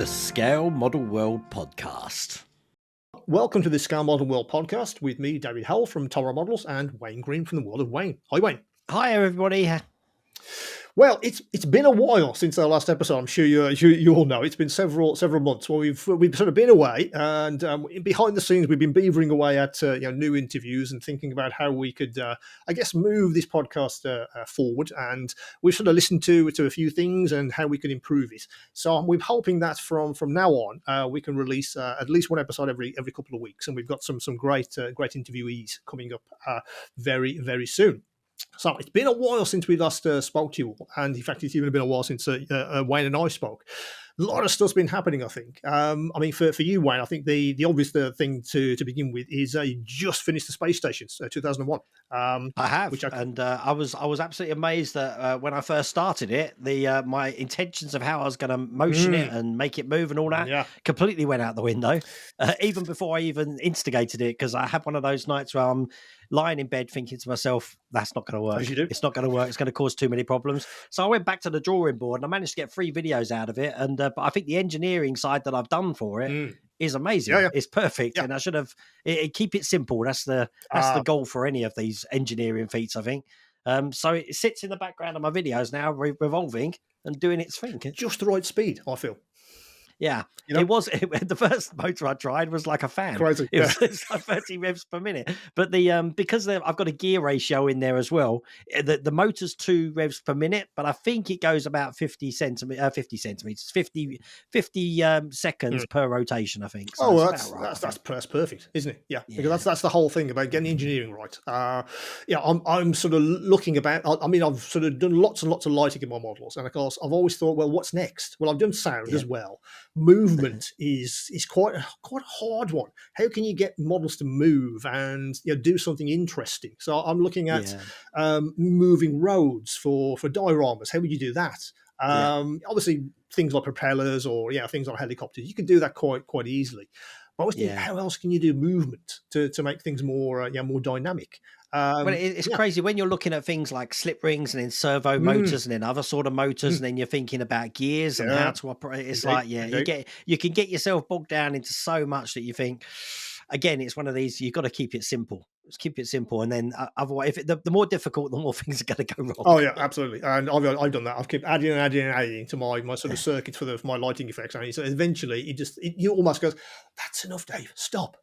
the Scale Model World podcast. Welcome to the Scale Model World podcast with me, David Howell from Tyrell Models, and Wayne Green from the world of Wayne. Hi, Wayne. Hi, everybody. Well, it's been a while since our last episode. I'm sure you all know it's been several months. Well, we've sort of been away, and behind the scenes, we've been beavering away at new interviews and thinking about how we could, move this podcast forward. And we've sort of listened to a few things and how we can improve it. So we're hoping that from now on, we can release at least one episode every couple of weeks, and we've got some great interviewees coming up very, very soon. So it's been a while since we last spoke to you all, and in fact, it's even been a while since Wayne and I spoke. A lot of stuff's been happening, I think. For you, Wayne, I think the obvious thing to begin with is you just finished the space station, 2001. I have, I was absolutely amazed that when I first started it, my intentions of how I was going to motion it and make it move and all that completely went out the window, even before I even instigated it, because I had one of those nights where I'm lying in bed thinking to myself, that's not going to work. It's not going to work. It's going to cause too many problems. So I went back to the drawing board and I managed to get 3 videos out of it. And but I think the engineering side that I've done for it is amazing. It's perfect. And I should have keep it simple. That's the goal for any of these engineering feats, I think. So it sits in the background of my videos now, revolving and doing its thing. Just the right speed, I feel. Yeah, it was. The first motor I tried was like a fan. Crazy. It was like 30 revs per minute. But because I've got a gear ratio in there as well, the motor's 2 revs per minute, but I think it goes about 50 seconds per rotation, I think. So that's perfect, isn't it? Yeah, because that's the whole thing about getting engineering right. I'm sort of looking about. I mean, I've sort of done lots and lots of lighting in my models, and of course, I've always thought, well, what's next? Well, I've done sound as well. Movement is quite a hard one. How can you get models to move and do something interesting? So I'm looking at moving roads for dioramas. How would you do that? Obviously, things like propellers or things like helicopters, you can do that quite easily. But I was thinking, how else can you do movement to make things more dynamic? Well, it's crazy when you're looking at things like slip rings and then servo motors and then other sort of motors, and then you're thinking about gears and how to operate. It's you can get yourself bogged down into so much that you think. Again, it's one of these. You've got to keep it simple. Just keep it simple, and then otherwise, the more difficult, the more things are going to go wrong. Oh yeah, absolutely. And I've done that. I've kept adding to my sort of circuits for my lighting effects. And so eventually, you almost goes, that's enough, Dave. Stop.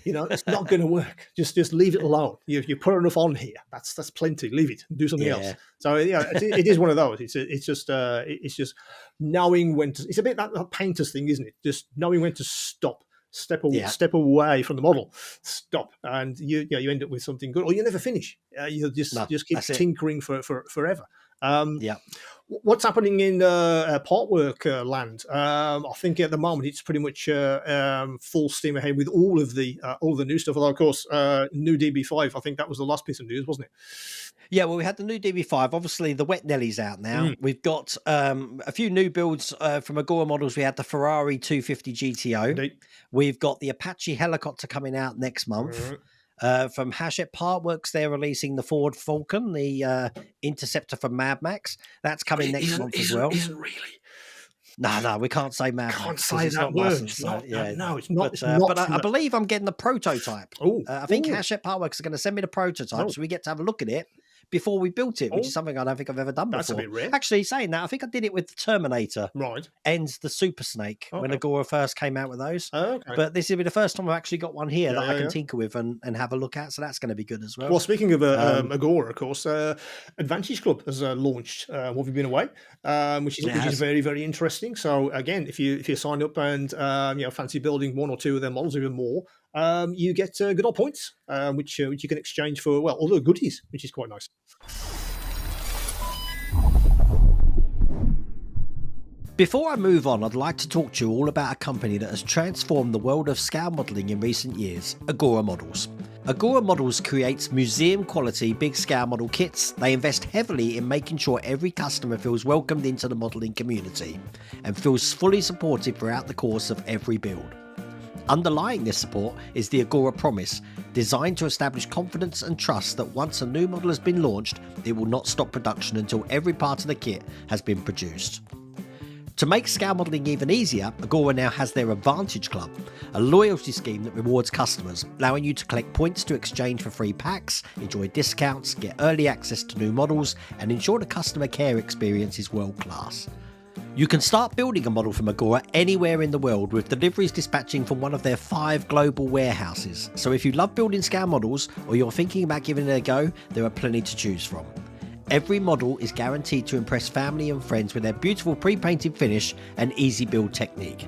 It's not going to work. Just leave it alone. You put enough on here. That's plenty. Leave it. Do something else. So it is one of those. It's just knowing when to. It's a bit that painter's thing, isn't it? Just knowing when to stop. Step away from the model. Stop, and you end up with something good, or you never finish. You just keep tinkering for forever. What's happening in partwork land? I think at the moment it's pretty much full steam ahead with all of the new stuff. Although of course, new DB5. I think that was the last piece of news, wasn't it? Yeah, well, we had the new DB5. Obviously, the Wet Nelly's out now. We've got a few new builds from Agora Models. We had the Ferrari 250 GTO. Indeed. We've got the Apache helicopter coming out next month. From Hachette Partworks, they're releasing the Ford Falcon, the Interceptor from Mad Max. That's coming next month as well. Isn't really. No, we can't say Mad Max. Can't say that word. No, it's not. But I believe I'm getting the prototype. I think Hachette Partworks are going to send me the prototype, so we get to have a look at it before we built it, which is something I don't think I've ever done before. That's a bit rare. Actually, saying that, I think I did it with the Terminator. Right. And the Super Snake when Agora first came out with those. Okay. But this will be the first time I've actually got one here that I can tinker with and have a look at. So that's going to be good as well. Well, speaking of Agora, of course, Advantage Club has launched while we've been away, which is very, very interesting. So again, if you sign up and fancy building 1 or 2 of their models, even more, you get good old points, which you can exchange for all the goodies, which is quite nice. Before I move on, I'd like to talk to you all about a company that has transformed the world of scale modelling in recent years, Agora Models. Agora Models creates museum-quality big scale model kits. They invest heavily in making sure every customer feels welcomed into the modelling community and feels fully supported throughout the course of every build. Underlying this support is the Agora Promise, designed to establish confidence and trust that once a new model has been launched, it will not stop production until every part of the kit has been produced. To make scale modelling even easier, Agora now has their Advantage Club, a loyalty scheme that rewards customers, allowing you to collect points to exchange for free packs, enjoy discounts, get early access to new models, and ensure the customer care experience is world class. You can start building a model from Agora anywhere in the world, with deliveries dispatching from one of their 5 global warehouses. So if you love building scale models or you're thinking about giving it a go, there are plenty to choose from. Every model is guaranteed to impress family and friends with their beautiful pre-painted finish and easy build technique.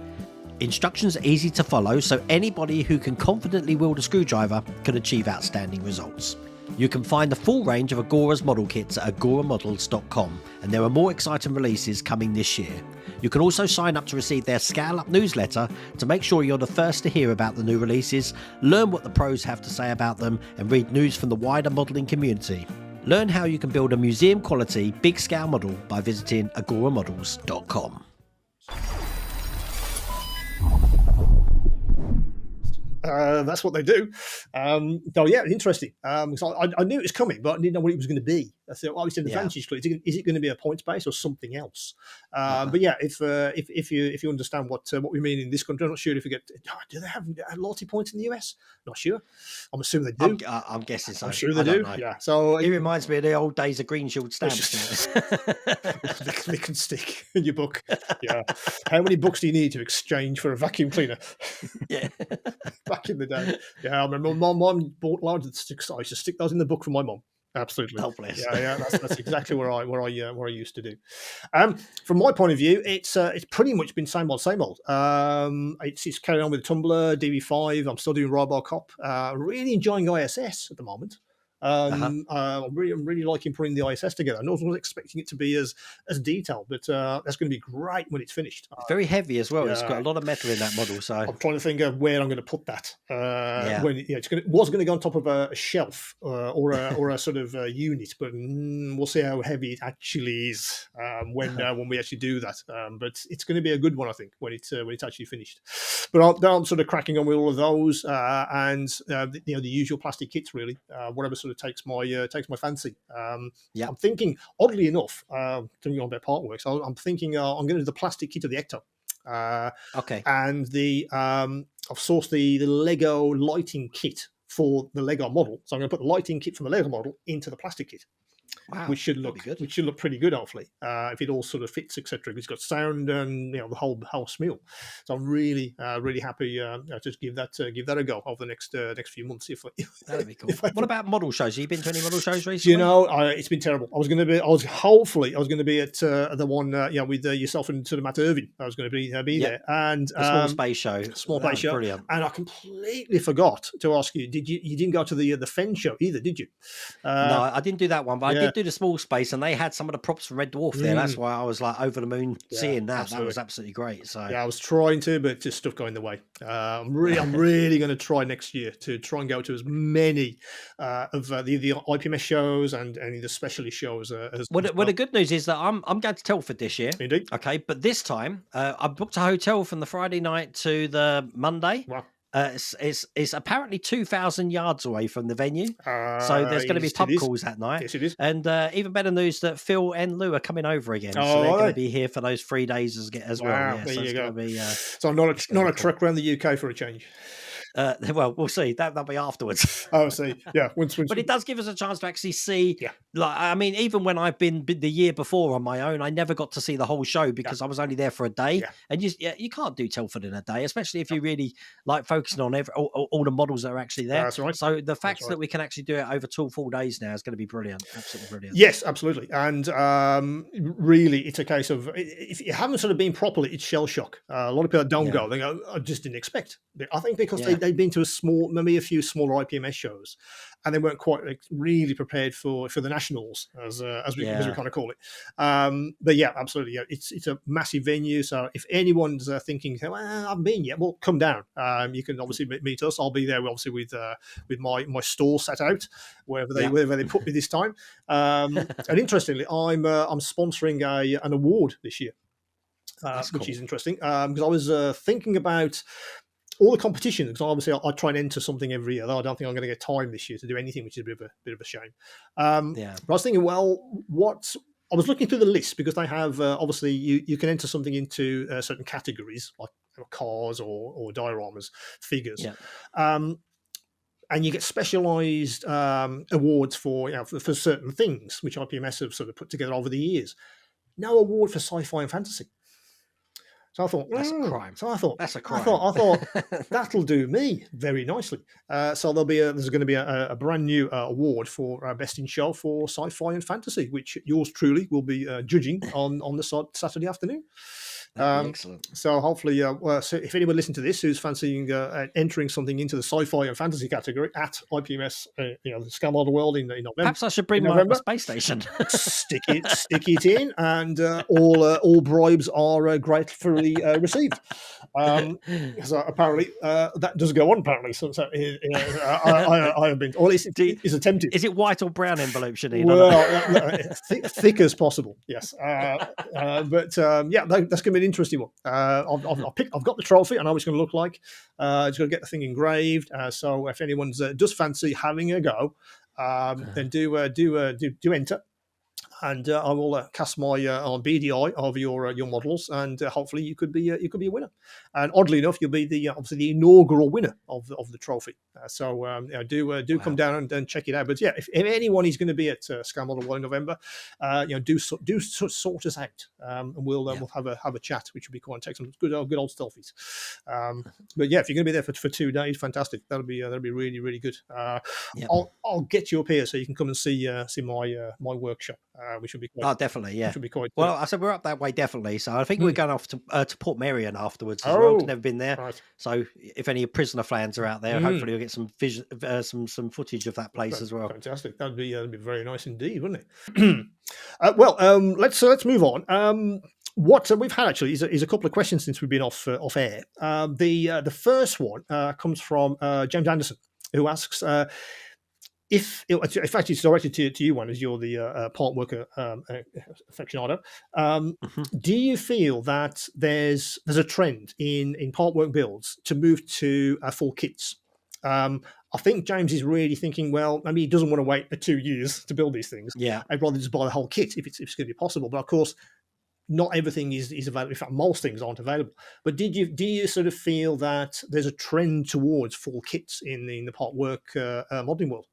Instructions are easy to follow, so anybody who can confidently wield a screwdriver can achieve outstanding results. You can find the full range of Agora's model kits at agoramodels.com, and there are more exciting releases coming this year. You can also sign up to receive their Scale Up newsletter to make sure you're the first to hear about the new releases, learn what the pros have to say about them, and read news from the wider modelling community. Learn how you can build a museum-quality, big-scale model by visiting agoramodels.com. That's what they do. So yeah, interesting. So I knew it was coming, but I didn't know what it was going to be. I thought, oh, it's an Advantage Club. Is it going to be a points base or something else? But yeah, if you understand what we mean in this country, I'm not sure if you get. Do they have loyalty points in the US? Not sure. I'm assuming they do. I'm guessing so. I'm sure they do. Yeah. So it reminds me of the old days of Green Shield stamps. They can stick in your book. Yeah. How many books do you need to exchange for a vacuum cleaner? Yeah. Back in the day. Yeah, I remember my mum bought loads of sticks. I used to stick those in the book for my mum. Absolutely. Oh, bless. Yeah, that's exactly what I used to do. From my point of view, it's pretty much been same old. It's carried on with Tumblr, DB5. I'm still doing Robocop. Really enjoying ISS at the moment. I'm really liking putting the ISS together. I wasn't expecting it to be as detailed, but that's going to be great when it's finished. It's very heavy as well. It's got a lot of metal in that model. So I'm trying to think of where I'm going to put that. When it was going to go on top of a shelf or a sort of unit, but we'll see how heavy it actually is when we actually do that. But it's going to be a good one, I think, when it's actually finished. But I'm sort of cracking on with all of those and the usual plastic kits, really. Whatever sort of takes my fancy. I'm thinking, oddly enough, talking about partworks, I'm thinking I'm going to do the plastic kit of the Ecto. Okay. And I've sourced the Lego lighting kit for the Lego model, so I'm going to put the lighting kit from the Lego model into the plastic kit. Wow, which should look pretty good, hopefully, if it all sort of fits, etc. It's got sound and the whole smeal. So I'm really happy to give that a go over the next few months. That'd be cool. What about model shows? Have you been to any model shows recently? It's been terrible. I was going to be at the one with yourself and sort of Matt Irving. I was going to be there, and the small space show. Brilliant. And I completely forgot to ask you. You didn't go to the Fen show either, did you? No, I didn't do that one, but I did do the small space, and they had some of the props from Red Dwarf there. That's why I was like over the moon seeing that. Absolutely. That was absolutely great. So I was trying to, but just stuff going the way. I'm really going to try next year to try and go to as many of the IPMS shows and any of the specialist shows. Well, the good news is that I'm going to Telford this year. Indeed. Okay, but this time I booked a hotel from the Friday night to the Monday. Wow. It's apparently 2,000 yards away from the venue, so there's going to be pub calls that night. Yes, it is. And even better news that Phil and Lou are coming over again, so they're going to be here for those 3 days as well. Yeah, there so you go. Be, so not a trek around the UK for a change. Well, we'll see. That'll be afterwards. Oh, see, yeah. But it does give us a chance to actually see. Yeah. Like, I mean, even when I've been the year before on my own, I never got to see the whole show because I was only there for a day. Yeah. And you can't do Telford in a day, especially if you really like focusing on all the models that are actually there. That's right. So the fact that we can actually do it over 2 full days now is going to be brilliant. Absolutely brilliant. Yes, absolutely. And really, it's a case of if you haven't sort of been properly, it's shell shock. A lot of people don't go. They go, I just didn't expect. I think because they've been to maybe a few smaller IPMS shows, and they weren't quite really prepared for the nationals as we kind of call it. But yeah, absolutely. Yeah, it's a massive venue. So if anyone's thinking, well, I haven't been yet, well, come down. You can obviously meet us. I'll be there, obviously, with my stall set out wherever they put me this time. And interestingly, I'm sponsoring an award this year, which is interesting because I was thinking about all the competition, because obviously I try and enter something every year. Though I don't think I'm going to get time this year to do anything, which is a bit of a shame. But I was thinking, well, what I was looking through the list because they have obviously you can enter something into certain categories like cars or dioramas, figures. Yeah. And you get specialized awards for, for certain things, which IPMS have sort of put together over the years. No award for sci-fi and fantasy. So I thought, that's a crime. That's a crime. I thought that'll do me very nicely. So there's going to be a brand new award for best in show for sci-fi and fantasy, which yours truly will be judging on the Saturday afternoon. Excellent. So hopefully, so if anyone listening to this who's fancying entering something into the sci-fi and fantasy category at IPMS, the Scam Model World in November. Perhaps I should bring my space station. stick it in, and all bribes are gratefully received. So apparently that does go on. Apparently, so I have been, or at least it's attempted. Is it white or brown envelopes you need? Well, thick as possible. Yes, but yeah, that's going to be an interesting one. I've got the trophy. I know what it's going to look like. It's going to get the thing engraved. So if anyone does fancy having a go, then do enter. And I will cast my BDI over your models, and hopefully you could be a winner. And oddly enough, you'll be obviously the inaugural winner of the trophy. So do come down and check it out. But yeah, if anyone is going to be at Scam Model World in November, do sort us out, and we'll have a chat, which will be quite take some good old selfies. But yeah, if you're going to be there for 2 days, fantastic. That'll be really really good. I'll get you up here so you can come and see my workshop. Which would be quite, definitely, yeah. Which would be quite well. I said we're up that way, definitely. So I think we're going off to Port Merion afterwards as well. I've never been there, right. So if any prisoner fans are out there, hopefully you'll get some some footage of that place as well. Fantastic, that'd be very nice indeed, wouldn't it? Let's move on. What we've had actually is a couple of questions since we've been off air. The first one comes from James Anderson, who asks. In fact, it's directed to you, one, as you're the part worker aficionado. Do you feel that there's a trend in part work builds to move to full kits? I think James is really thinking, well, maybe he doesn't want to wait 2 years to build these things. Yeah, I'd rather just buy the whole kit if it's going to be possible. But of course, not everything is available. In fact, most things aren't available. But do you sort of feel that there's a trend towards full kits in the part work modeling world?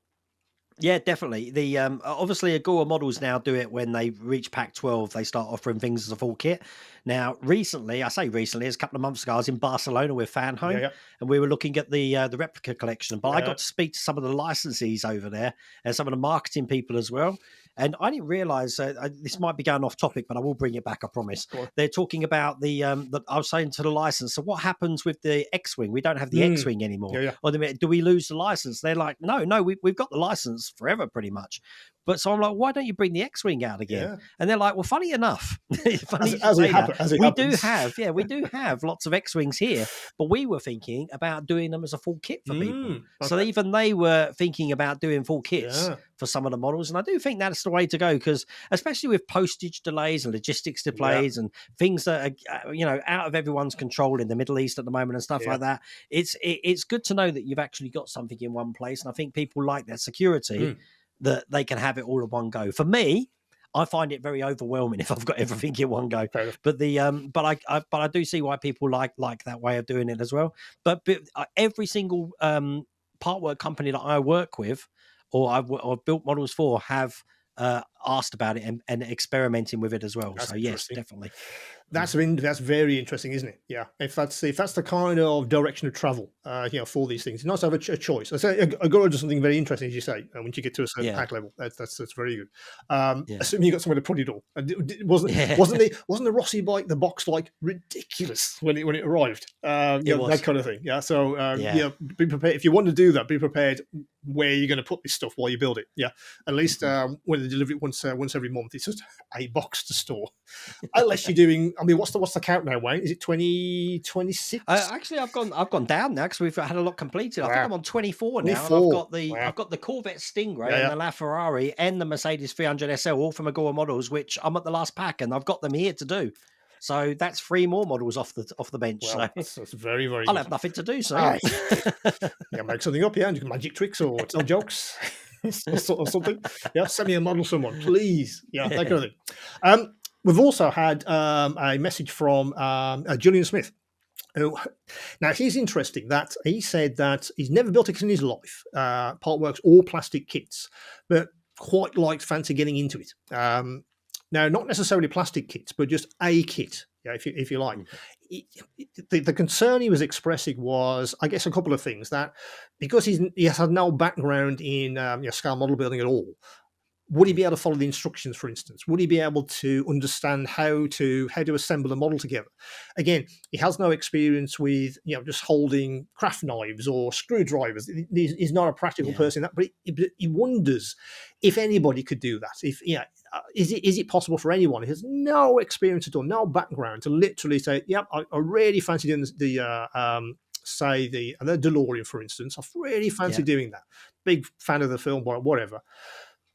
Yeah, definitely. The obviously Agora Models now do it when they reach pack 12. They start offering things as a full kit. Now, recently, it's a couple of months ago, I was in Barcelona with Fan Home, and we were looking at the replica collection. But I got to speak to some of the licensees over there and some of the marketing people as well. And I didn't realize this might be going off topic, but I will bring it back, I promise. They're talking about I was saying to the license, so what happens with the X-Wing? We don't have the X-Wing anymore. Or do we lose the license? They're like, no, we've got the license forever, pretty much. But so I'm like, why don't you bring the X-Wing out again? Yeah. And they're like, well, funny enough, we do have lots of X-Wings here, but we were thinking about doing them as a full kit for people. Okay. So even they were thinking about doing full kits for some of the models. And I do think that's the way to go, because especially with postage delays and logistics delays and things that are, out of everyone's control in the Middle East at the moment and stuff like that, it's good to know that you've actually got something in one place. And I think people like that security that they can have it all in one go. For me, I find it very overwhelming if I've got everything in one go. But I do see why people like that way of doing it as well. But every single part work company that I work with or I've built models for have asked about it and experimenting with it as well. So yes, definitely. That's very interesting, isn't it? Yeah, if that's the kind of direction of travel, for these things, it's nice to have a choice. I say Agora does something very interesting, as you say. Once you get to a certain pack level, that's very good. Assuming you got somewhere to put it all. Wasn't the Rossi bike, the box, like ridiculous when it arrived? That kind of thing. Yeah. So be prepared if you want to do that. Be prepared where you're going to put this stuff while you build it. Yeah. At least when they deliver it once every month, it's just a box to store. Unless you're doing. I mean, what's the count now, Wayne? Is it 2026? Actually, I've gone down now because we've had a lot completed. I think I'm on 24 now. And I've got the Corvette Stingray and the LaFerrari and the Mercedes 300 SL, all from Agora Models, which I'm at the last pack and I've got them here to do. So that's 3 more models off the bench. Well, so that's very, very. I'll have nothing to do. So make something up, and you can magic tricks or tell jokes. or something. Yeah, send me a model, someone, please. Yeah, that kind of thing. We've also had a message from Julian Smith. Now, he's interesting that he said that he's never built a kit in his life, partworks or plastic kits, but quite liked fancy getting into it. Now, not necessarily plastic kits, but just a kit, yeah, if you like. The concern he was expressing was, I guess, a couple of things. That because he has had no background in scale model building at all, would he be able to follow the instructions, for instance? Would he be able to understand how to assemble a model together? Again, he has no experience with just holding craft knives or screwdrivers. He's not a practical person, but he wonders if anybody could do that. If is it possible for anyone who has no experience at all, no background, to literally say, "Yep, I really fancy doing the DeLorean, for instance. I really fancy doing that. Big fan of the film, or whatever."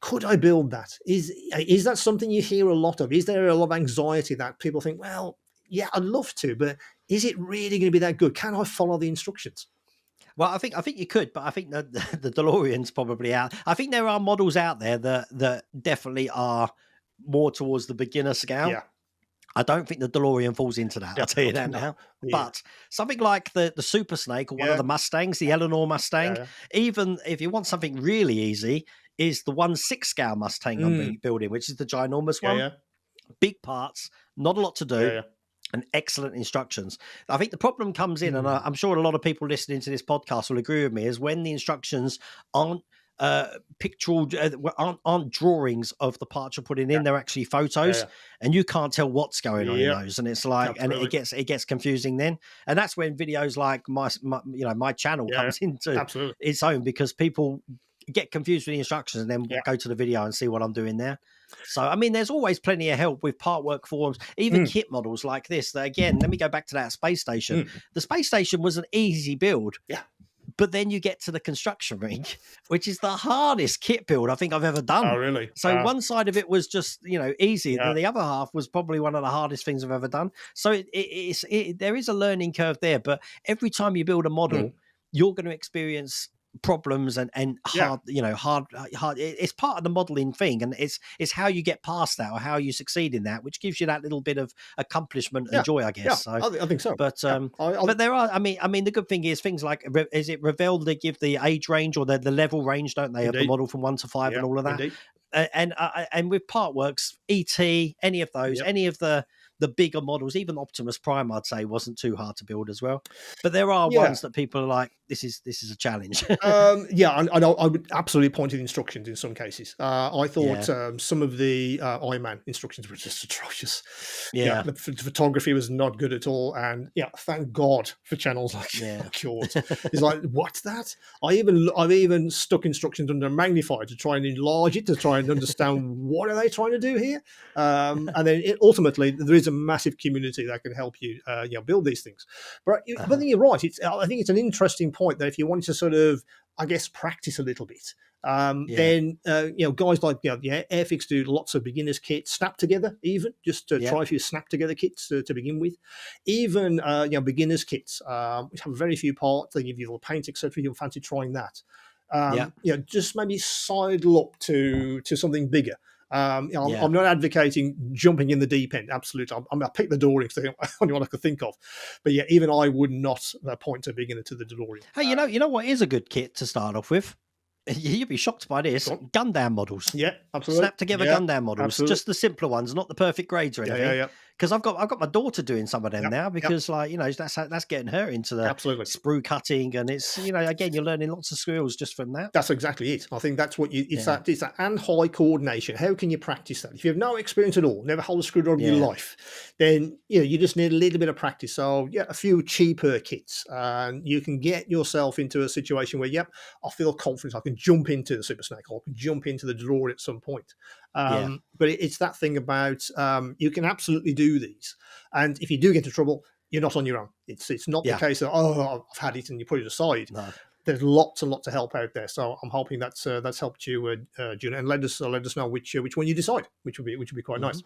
Could I build that? Is that something you hear a lot of? Is there a lot of anxiety that people think, well, yeah, I'd love to, but is it really going to be that good? Can I follow the instructions? Well, I think you could, but I think the DeLorean's probably out. I think there are models out there that definitely are more towards the beginner scale. Yeah. I don't think the DeLorean falls into that. I'll tell you that now. Yeah. But something like the Super Snake or one of the Mustangs, the Eleanor Mustang, even if you want something really easy, is the 1/6 scale Mustang I'm building, which is the ginormous one. Yeah. Big parts, not a lot to do. And excellent instructions. I think the problem comes in, and I'm sure a lot of people listening to this podcast will agree with me, is when the instructions aren't pictorial, aren't drawings of the parts you're putting in. They're actually photos, and you can't tell what's going on in those. And it's like, and it gets confusing then. And that's when videos like my channel comes into its own, because people get confused with the instructions and then go to the video and see what I'm doing there. So, I mean, there's always plenty of help with partwork forums, even kit models like this. That, again, let me go back to that space station. The space station was an easy build. Yeah. But then you get to the construction ring, which is the hardest kit build I think I've ever done. Oh, really? So one side of it was just, easy. And the other half was probably one of the hardest things I've ever done. So there is a learning curve there. But every time you build a model, you're going to experience problems and hard, hard. It's part of the modeling thing, and it's how you get past that or how you succeed in that, which gives you that little bit of accomplishment and joy, I guess. So I think so. But but there are, I mean, the good thing is things like, is it Revell? They give the age range or the level range, don't they, of the model from 1 to 5 and all of that. And with partworks, ET, any of those, any of the bigger models, even Optimus Prime, I'd say, wasn't too hard to build as well. But there are ones that people are like, this is a challenge. I would absolutely point to the instructions in some cases. I thought some of the Iron Man instructions were just atrocious. The photography was not good at all, and thank God for channels like yours. It's like, what's that? I've even stuck instructions under a magnifier to try and enlarge it, to try and understand what are they trying to do here. And then ultimately there is a massive community that can help you build these things. But I think you're right. I think it's an interesting point that if you want to sort of, I guess, practice a little bit, then guys like Airfix do lots of beginners kits, snap together, even just to try a few snap together kits to begin with. Even beginners kits, which have very few parts. They give you the paint, etc. If you fancy trying that, just maybe sidle up to something bigger. I'm not advocating jumping in the deep end. Absolutely, I picked the DeLorean because the only one I could think of. But even I would not point to beginner to the DeLorean. Hey, you know what is a good kit to start off with? You'd be shocked by this. Gundam models. Yeah, absolutely. Snap together Gundam models. Absolutely. Just the simpler ones, not the perfect grades or anything. Because I've got my daughter doing some of them now, because that's getting her into the sprue cutting, and it's again, you're learning lots of skills just from that. That's exactly it. I think that's what it's that hand-eye coordination. How can you practice that? If you have no experience at all, never held a screwdriver in your life, then you just need a little bit of practice. So a few cheaper kits, and you can get yourself into a situation where I feel confident I can jump into the Super Snake, or I can jump into the DeLorean at some point. But it's that thing about you can absolutely do these, and if you do get into trouble, you're not on your own. It's not the case of I've had it and you put it aside. No. there's lots and lots of help out there. So I'm hoping that's helped you, June, and let us know which one you decide, which would be quite nice.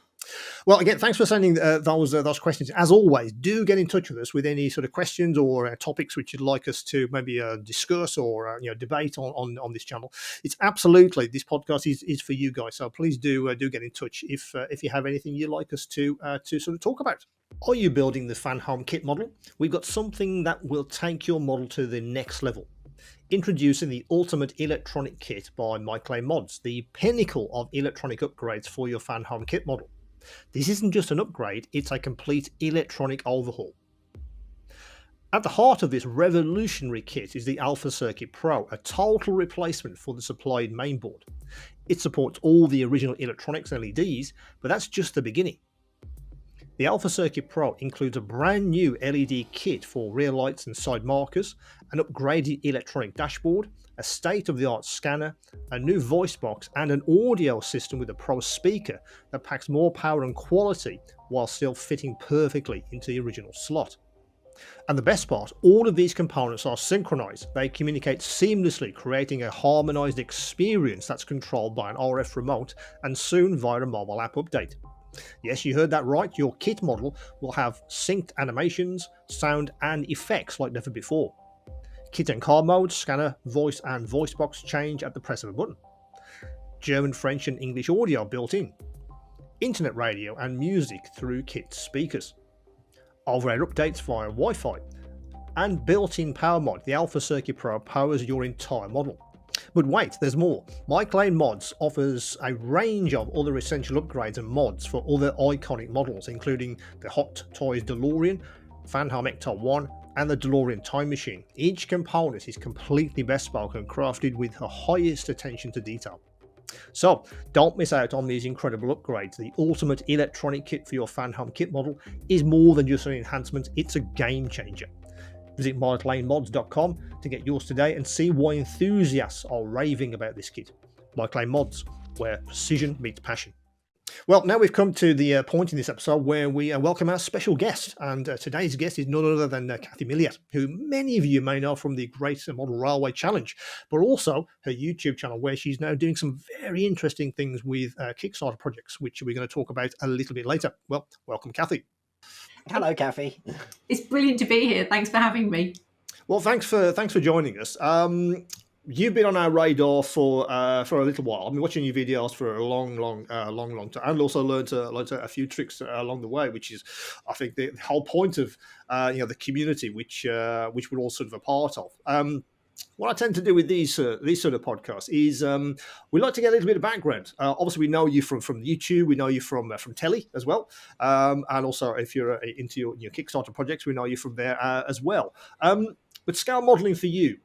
Well, again, thanks for sending those questions. As always, do get in touch with us with any sort of questions or topics which you'd like us to maybe discuss or debate on this channel. It's absolutely, this podcast is for you guys. So please do get in touch if you have anything you'd like us to sort of talk about. Are you building the fan home kit model? We've got something that will take your model to the next level. Introducing the Ultimate Electronic Kit by Millatt Mods, the pinnacle of electronic upgrades for your fan home kit model. This isn't just an upgrade, it's a complete electronic overhaul. At the heart of this revolutionary kit is the Alpha Circuit Pro, a total replacement for the supplied mainboard. It supports all the original electronics LEDs, but that's just the beginning. The Alpha Circuit Pro includes a brand new LED kit for rear lights and side markers, an upgraded electronic dashboard, a state-of-the-art scanner, a new voice box, and an audio system with a Pro speaker that packs more power and quality while still fitting perfectly into the original slot. And the best part, all of these components are synchronized. They communicate seamlessly, creating a harmonized experience that's controlled by an RF remote and soon via a mobile app update. Yes, you heard that right, your kit model will have synced animations, sound and effects like never before. Kit and car modes, scanner, voice and voice box change at the press of a button. German, French and English audio built in. Internet radio and music through kit speakers. Over-air updates via Wi-Fi. And built-in power mod, the Alpha Circuit Pro powers your entire model. But wait, there's more. Millatt Mods offers a range of other essential upgrades and mods for other iconic models, including the Hot Toys DeLorean, Fan Home Ecto 1, and the DeLorean Time Machine. Each component is completely bespoke and crafted with the highest attention to detail. So don't miss out on these incredible upgrades. The ultimate electronic kit for your fan home kit model is more than just an enhancement, it's a game changer. Visit MillattLaneMods.com to get yours today and see why enthusiasts are raving about this kit. Millatt Mods, where precision meets passion. Well, now we've come to the point in this episode where we welcome our special guest, and today's guest is none other than Cathy Millatt, who many of you may know from the Great Model Railway Challenge, but also her YouTube channel where she's now doing some very interesting things with Kickstarter projects, which we're going to talk about a little bit later. Well, welcome, Cathy. Hello, Cathy. It's brilliant to be here. Thanks for having me. Well, thanks for joining us. You've been on our radar for a little while. I've been watching your videos for a long time, and also learned a few tricks along the way, which is, I think, the whole point of the community, which we're all sort of a part of. What I tend to do with these sort of podcasts is we like to get a little bit of background. Obviously, we know you from YouTube, we know you from telly as well, and also if you're into your Kickstarter projects, we know you from there as well. But scale modeling for you,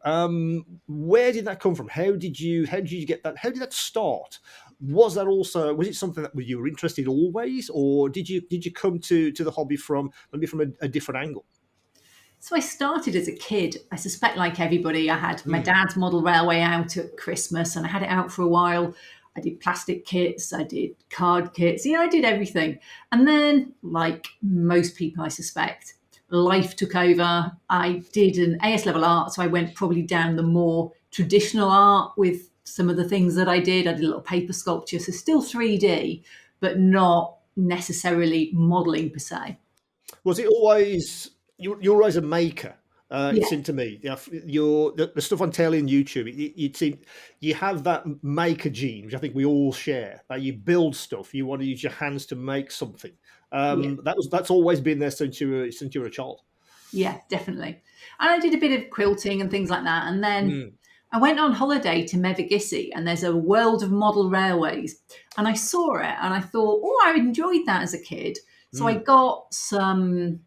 where did that come from? How did you get that? How did that start? Was it something that you were interested always, or did you come to the hobby from a different angle? So I started as a kid. I suspect, like everybody, I had my dad's model railway out at Christmas, and I had it out for a while. I did plastic kits, I did card kits, I did everything. And then, like most people, I suspect, life took over. I did an AS level art, so I went probably down the more traditional art with some of the things that I did. I did a little paper sculpture, so still 3D, but not necessarily modeling per se. Was it always... You're always a maker. It seemed to me. The stuff on telly and YouTube, it seemed you have that maker gene, which I think we all share. That you build stuff, you want to use your hands to make something. That's always been there since you were a child. Yeah, definitely. And I did a bit of quilting and things like that. And then I went on holiday to Mevigissi, and there's a world of model railways. And I saw it, and I thought, I enjoyed that as a kid. So I got some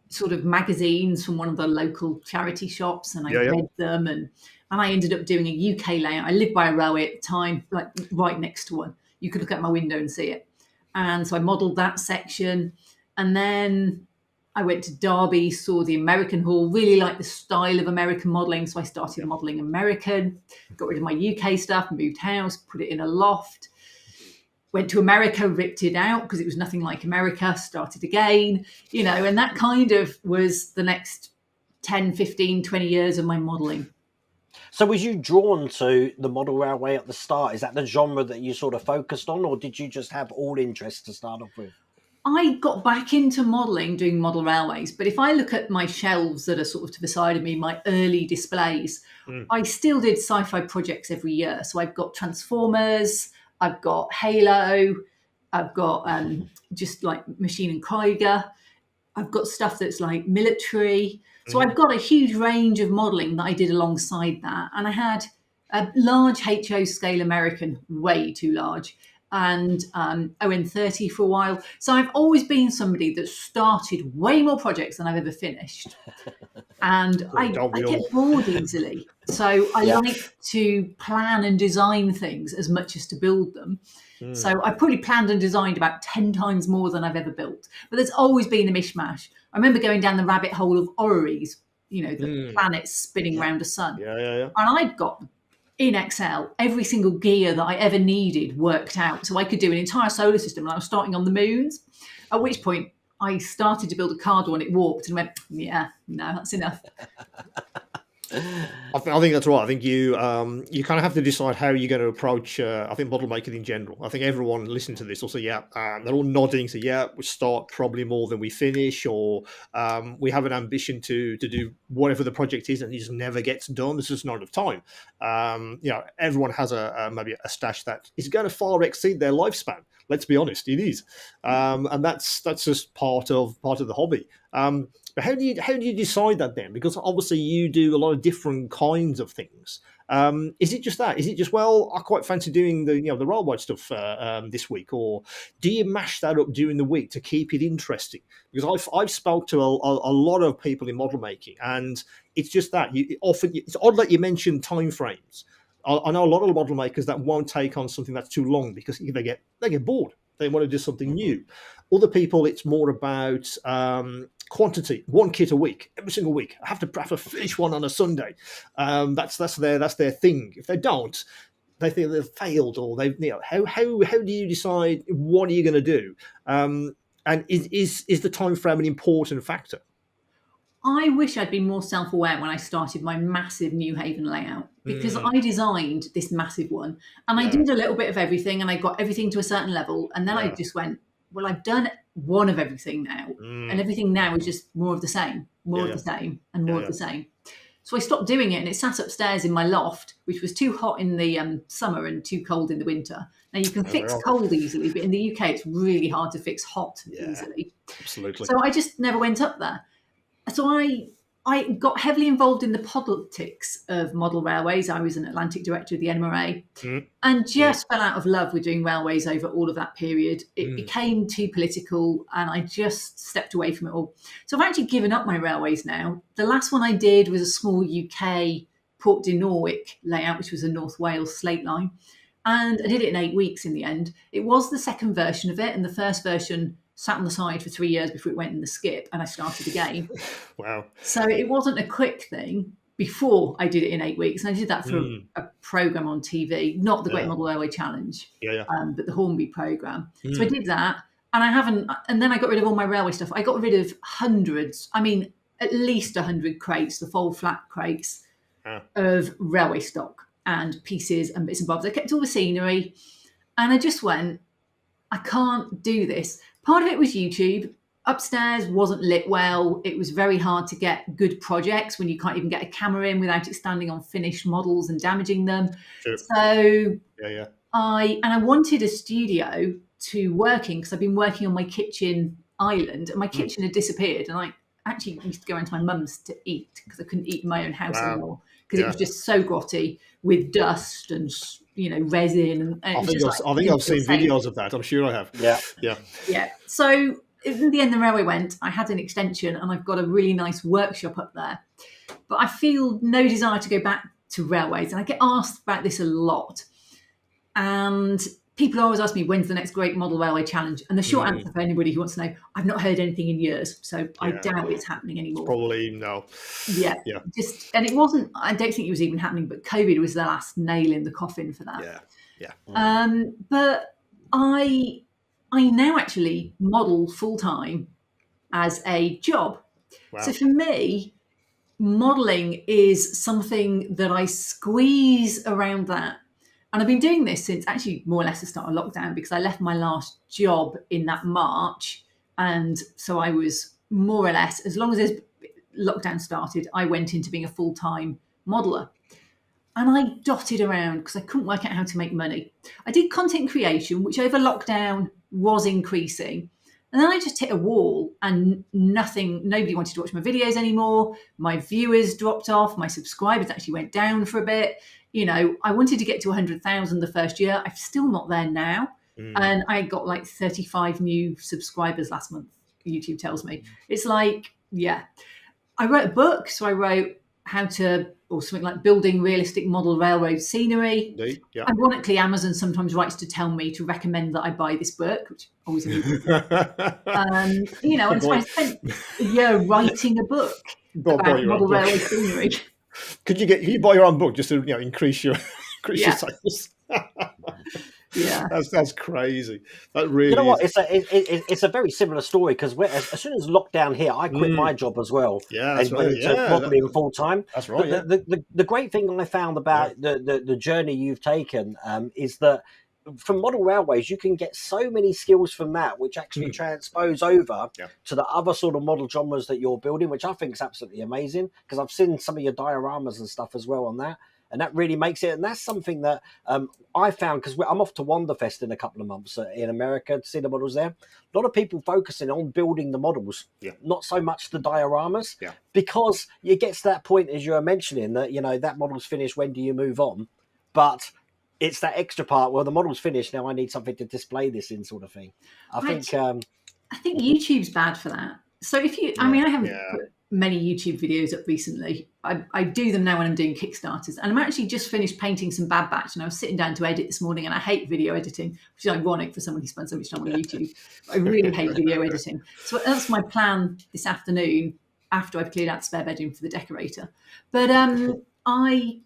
sort of magazines from one of the local charity shops, and I read them, and I ended up doing a UK layout. I lived by a railway at the time, like right next to one. You could look out my window and see it. And so I modelled that section, and then I went to Derby, saw the American Hall, really liked the style of American modelling, so I started modelling American, got rid of my UK stuff, moved house, put it in a loft. Went to America, ripped it out because it was nothing like America, started again, and that kind of was the next 10, 15, 20 years of my modelling. So was you drawn to the model railway at the start? Is that the genre that you sort of focused on, or did you just have all interests to start off with? I got back into modelling, doing model railways, but if I look at my shelves that are sort of to the side of me, my early displays, I still did sci-fi projects every year. So I've got Transformers, I've got Halo, I've got just like Machine and Krieger, I've got stuff that's like military. So I've got a huge range of modelling that I did alongside that. And I had a large HO scale American, way too large, and ON30 for a while. So I've always been somebody that started way more projects than I've ever finished. And I get bored easily. So I like to plan and design things as much as to build them. So I probably planned and designed about 10 times more than I've ever built. But there's always been a mishmash. I remember going down the rabbit hole of orreries, the planets spinning around a sun. And I'd got in Excel every single gear that I ever needed worked out. So I could do an entire solar system, and I was starting on the moons. At which point I started to build a card one, it warped and went, yeah, no, that's enough. I think that's right. I think you kind of have to decide how you're going to approach. I think model making in general. I think everyone listening to this will say, yeah, they're all nodding. So yeah, we start probably more than we finish, or we have an ambition to do whatever the project is, and it just never gets done. There's just not enough time. Everyone has maybe a stash that is going to far exceed their lifespan. Let's be honest, it is, and that's just part of the hobby. But how do you decide that then? Because obviously you do a lot of different kinds of things. Is it just that? Is it just, well, I quite fancy doing the railway stuff this week, or do you mash that up during the week to keep it interesting? Because I've spoke to a lot of people in model making, and it's just that it's odd that you mentioned time frames. I know a lot of model makers that won't take on something that's too long because they get bored. They want to do something new. Other people, it's more about quantity. One kit a week, every single week. I have to finish one on a Sunday. That's their thing. If they don't, they think they've failed, or how do you decide what are you going to do? And is the time frame an important factor? I wish I'd been more self-aware when I started my massive New Haven layout, because I designed this massive one, and I did a little bit of everything, and I got everything to a certain level, and then I just went, well, I've done one of everything now, and everything now is just more of the same, more of the same, and more of the same. So I stopped doing it, and it sat upstairs in my loft, which was too hot in the summer and too cold in the winter. Now, you can fix cold easily, but in the UK, it's really hard to fix hot easily. Absolutely. So I just never went up there. So I got heavily involved in the politics of model railways. I was an Atlantic director of the NMRA and just fell out of love with doing railways over all of that period. It became too political, and I just stepped away from it all. So I've actually given up my railways now. The last one I did was a small UK Port de Norwich layout, which was a North Wales slate line. And I did it in 8 weeks in the end. It was the second version of it, and the first version sat on the side for 3 years before it went in the skip, and I started again. Wow. So it wasn't a quick thing before I did it in 8 weeks. And I did that for a program on TV, not the Great Model Railway Challenge, but the Hornby program. So I did that, and then I got rid of all my railway stuff. I got rid of hundreds, at least 100 crates, the fold flat crates of railway stock and pieces and bits and bobs. I kept all the scenery, and I just went, I can't do this. Part of it was YouTube. Upstairs wasn't lit well. It was very hard to get good projects when you can't even get a camera in without it standing on finished models and damaging them. Sure. So I wanted a studio to work in, because I've been working on my kitchen island, and my kitchen had disappeared, and I actually used to go into my mum's to eat because I couldn't eat in my own house anymore, because it was just so grotty with dust and resin. And I think I've seen videos of that. I'm sure I have. Yeah. So in the end, the railway went. I had an extension, and I've got a really nice workshop up there. But I feel no desire to go back to railways, and I get asked about this a lot. And people always ask me, when's the next Great Model Railway Challenge? And the short answer for anybody who wants to know, I've not heard anything in years, so I doubt it's happening anymore. Probably no. Yeah. And it wasn't, I don't think it was even happening, but COVID was the last nail in the coffin for that. But I now actually model full-time as a job. Wow. So for me, modeling is something that I squeeze around that. And I've been doing this since actually more or less the start of lockdown, because I left my last job in that March. And so I was more or less, as long as this lockdown started, I went into being a full-time modeler. And I dotted around because I couldn't work out how to make money. I did content creation, which over lockdown was increasing. And then I just hit a wall and nobody wanted to watch my videos anymore. My viewers dropped off. My subscribers actually went down for a bit. I wanted to get to 100,000 the first year. I'm still not there now. And I got like 35 new subscribers last month, YouTube tells me. It's like, yeah. I wrote a book. So I wrote or something like building realistic model railroad scenery. Yeah. Ironically, Amazon sometimes writes to tell me to recommend that I buy this book, which always amuses me. And so I spent a year writing a book about model railroad scenery. Could you buy your own book just to increase your sales? Yeah, that's crazy. That really. You know what? It's a very similar story, because as soon as lockdown hit, I quit my job as well. Yeah, that's and right. went into modeling full time. That's right. The great thing I found about the journey you've taken is that from model railways, you can get so many skills from that, which actually transpose over to the other sort of model genres that you're building, which I think is absolutely amazing, because I've seen some of your dioramas and stuff as well on that. And that really makes it. And that's something that I found, because I'm off to Wanderfest in a couple of months in America to see the models there. A lot of people focusing on building the models, not so much the dioramas, because it gets to that point, as you were mentioning, that, that model's finished. When do you move on? But it's that extra part. Well, the model's finished. Now I need something to display this in, sort of thing. I think YouTube's bad for that. So if you, I haven't put many YouTube videos up recently. I do them now when I'm doing Kickstarters, and I'm actually just finished painting some Bad Batch, and I was sitting down to edit this morning, and I hate video editing, which is ironic for someone who spends so much time on YouTube. I really hate video editing. So that's my plan this afternoon, after I've cleared out the spare bedroom for the decorator. But I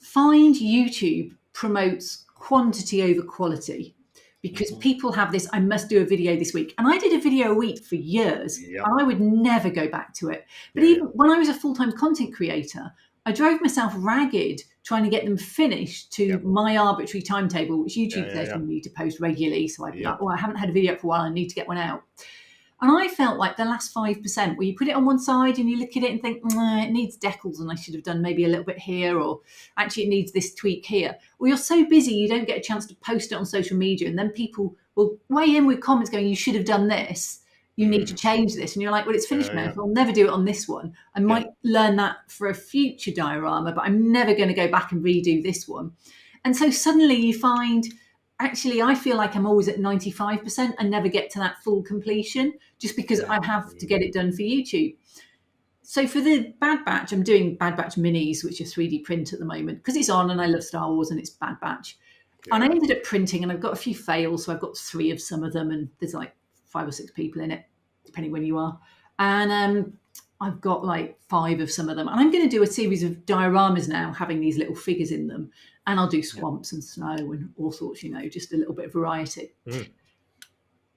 find YouTube promotes quantity over quality, because people have this, I must do a video this week. And I did a video a week for years, and I would never go back to it. But even when I was a full-time content creator, I drove myself ragged trying to get them finished to my arbitrary timetable, which YouTube says you need to post regularly. So I'd be like, I haven't had a video up for a while, I need to get one out. And I felt like the last 5%, where you put it on one side and you look at it and think, it needs decals and I should have done maybe a little bit here, or actually it needs this tweak here. Or you're so busy you don't get a chance to post it on social media, and then people will weigh in with comments going, you should have done this, you need to change this. And you're like, well, it's finished now. I'll never do it on this one. I might learn that for a future diorama, but I'm never going to go back and redo this one. And so suddenly you find, actually, I feel like I'm always at 95% and never get to that full completion, just because I have to get it done for YouTube. So for the Bad Batch, I'm doing Bad Batch minis, which are 3D print at the moment, because it's on and I love Star Wars and it's Bad Batch. And I ended up printing, and I've got a few fails. So I've got 3 of some of them, and there's like 5 or 6 people in it, depending when you are. And I've got like 5 of some of them. And I'm going to do a series of dioramas now, having these little figures in them. And I'll do swamps and snow and all sorts, just a little bit of variety.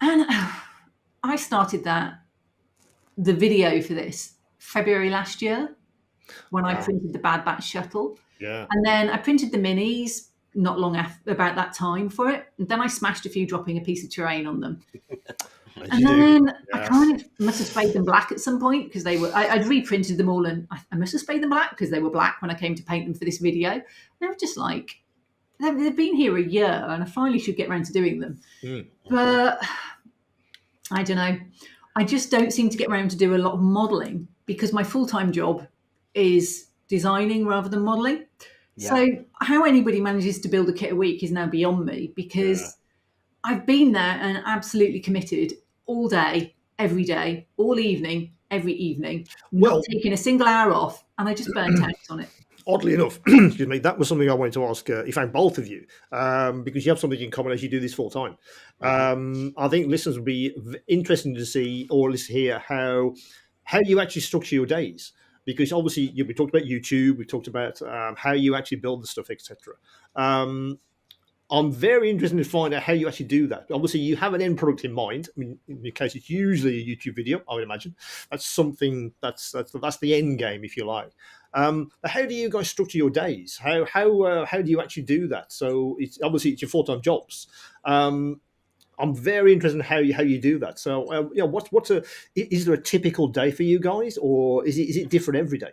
And I started the video for this February last year, when I printed the Bad Batch shuttle. And then I printed the minis not long after, about that time for it. And then I smashed a few, dropping a piece of terrain on them. And then I kind of must have sprayed them black at some point, because they were, I'd reprinted them all, and I must have sprayed them black because they were black when I came to paint them for this video. And they were just like, they've been here a year, and I finally should get around to doing them. But I don't know. I just don't seem to get around to do a lot of modeling, because my full-time job is designing rather than modeling. So how anybody manages to build a kit a week is now beyond me, because I've been there and absolutely committed all day, every day, all evening, every evening, not taking a single hour off, and I just burnt out on it. Oddly enough, excuse me, that was something I wanted to ask, if I'm both of you, because you have something in common as you do this full time. I think listeners would be interested to see, or listen hear how you actually structure your days. Because obviously we talked about YouTube, we talked about how you actually build the stuff, etc. I'm very interested to find out how you actually do that. Obviously, you have an end product in mind. I mean, in your case, it's usually a YouTube video, I would imagine. That's something that's the end game, if you like. But how do you guys structure your days? How do you actually do that? So it's obviously your full-time jobs. I'm very interested in how you do that. So is there a typical day for you guys, or is it different every day?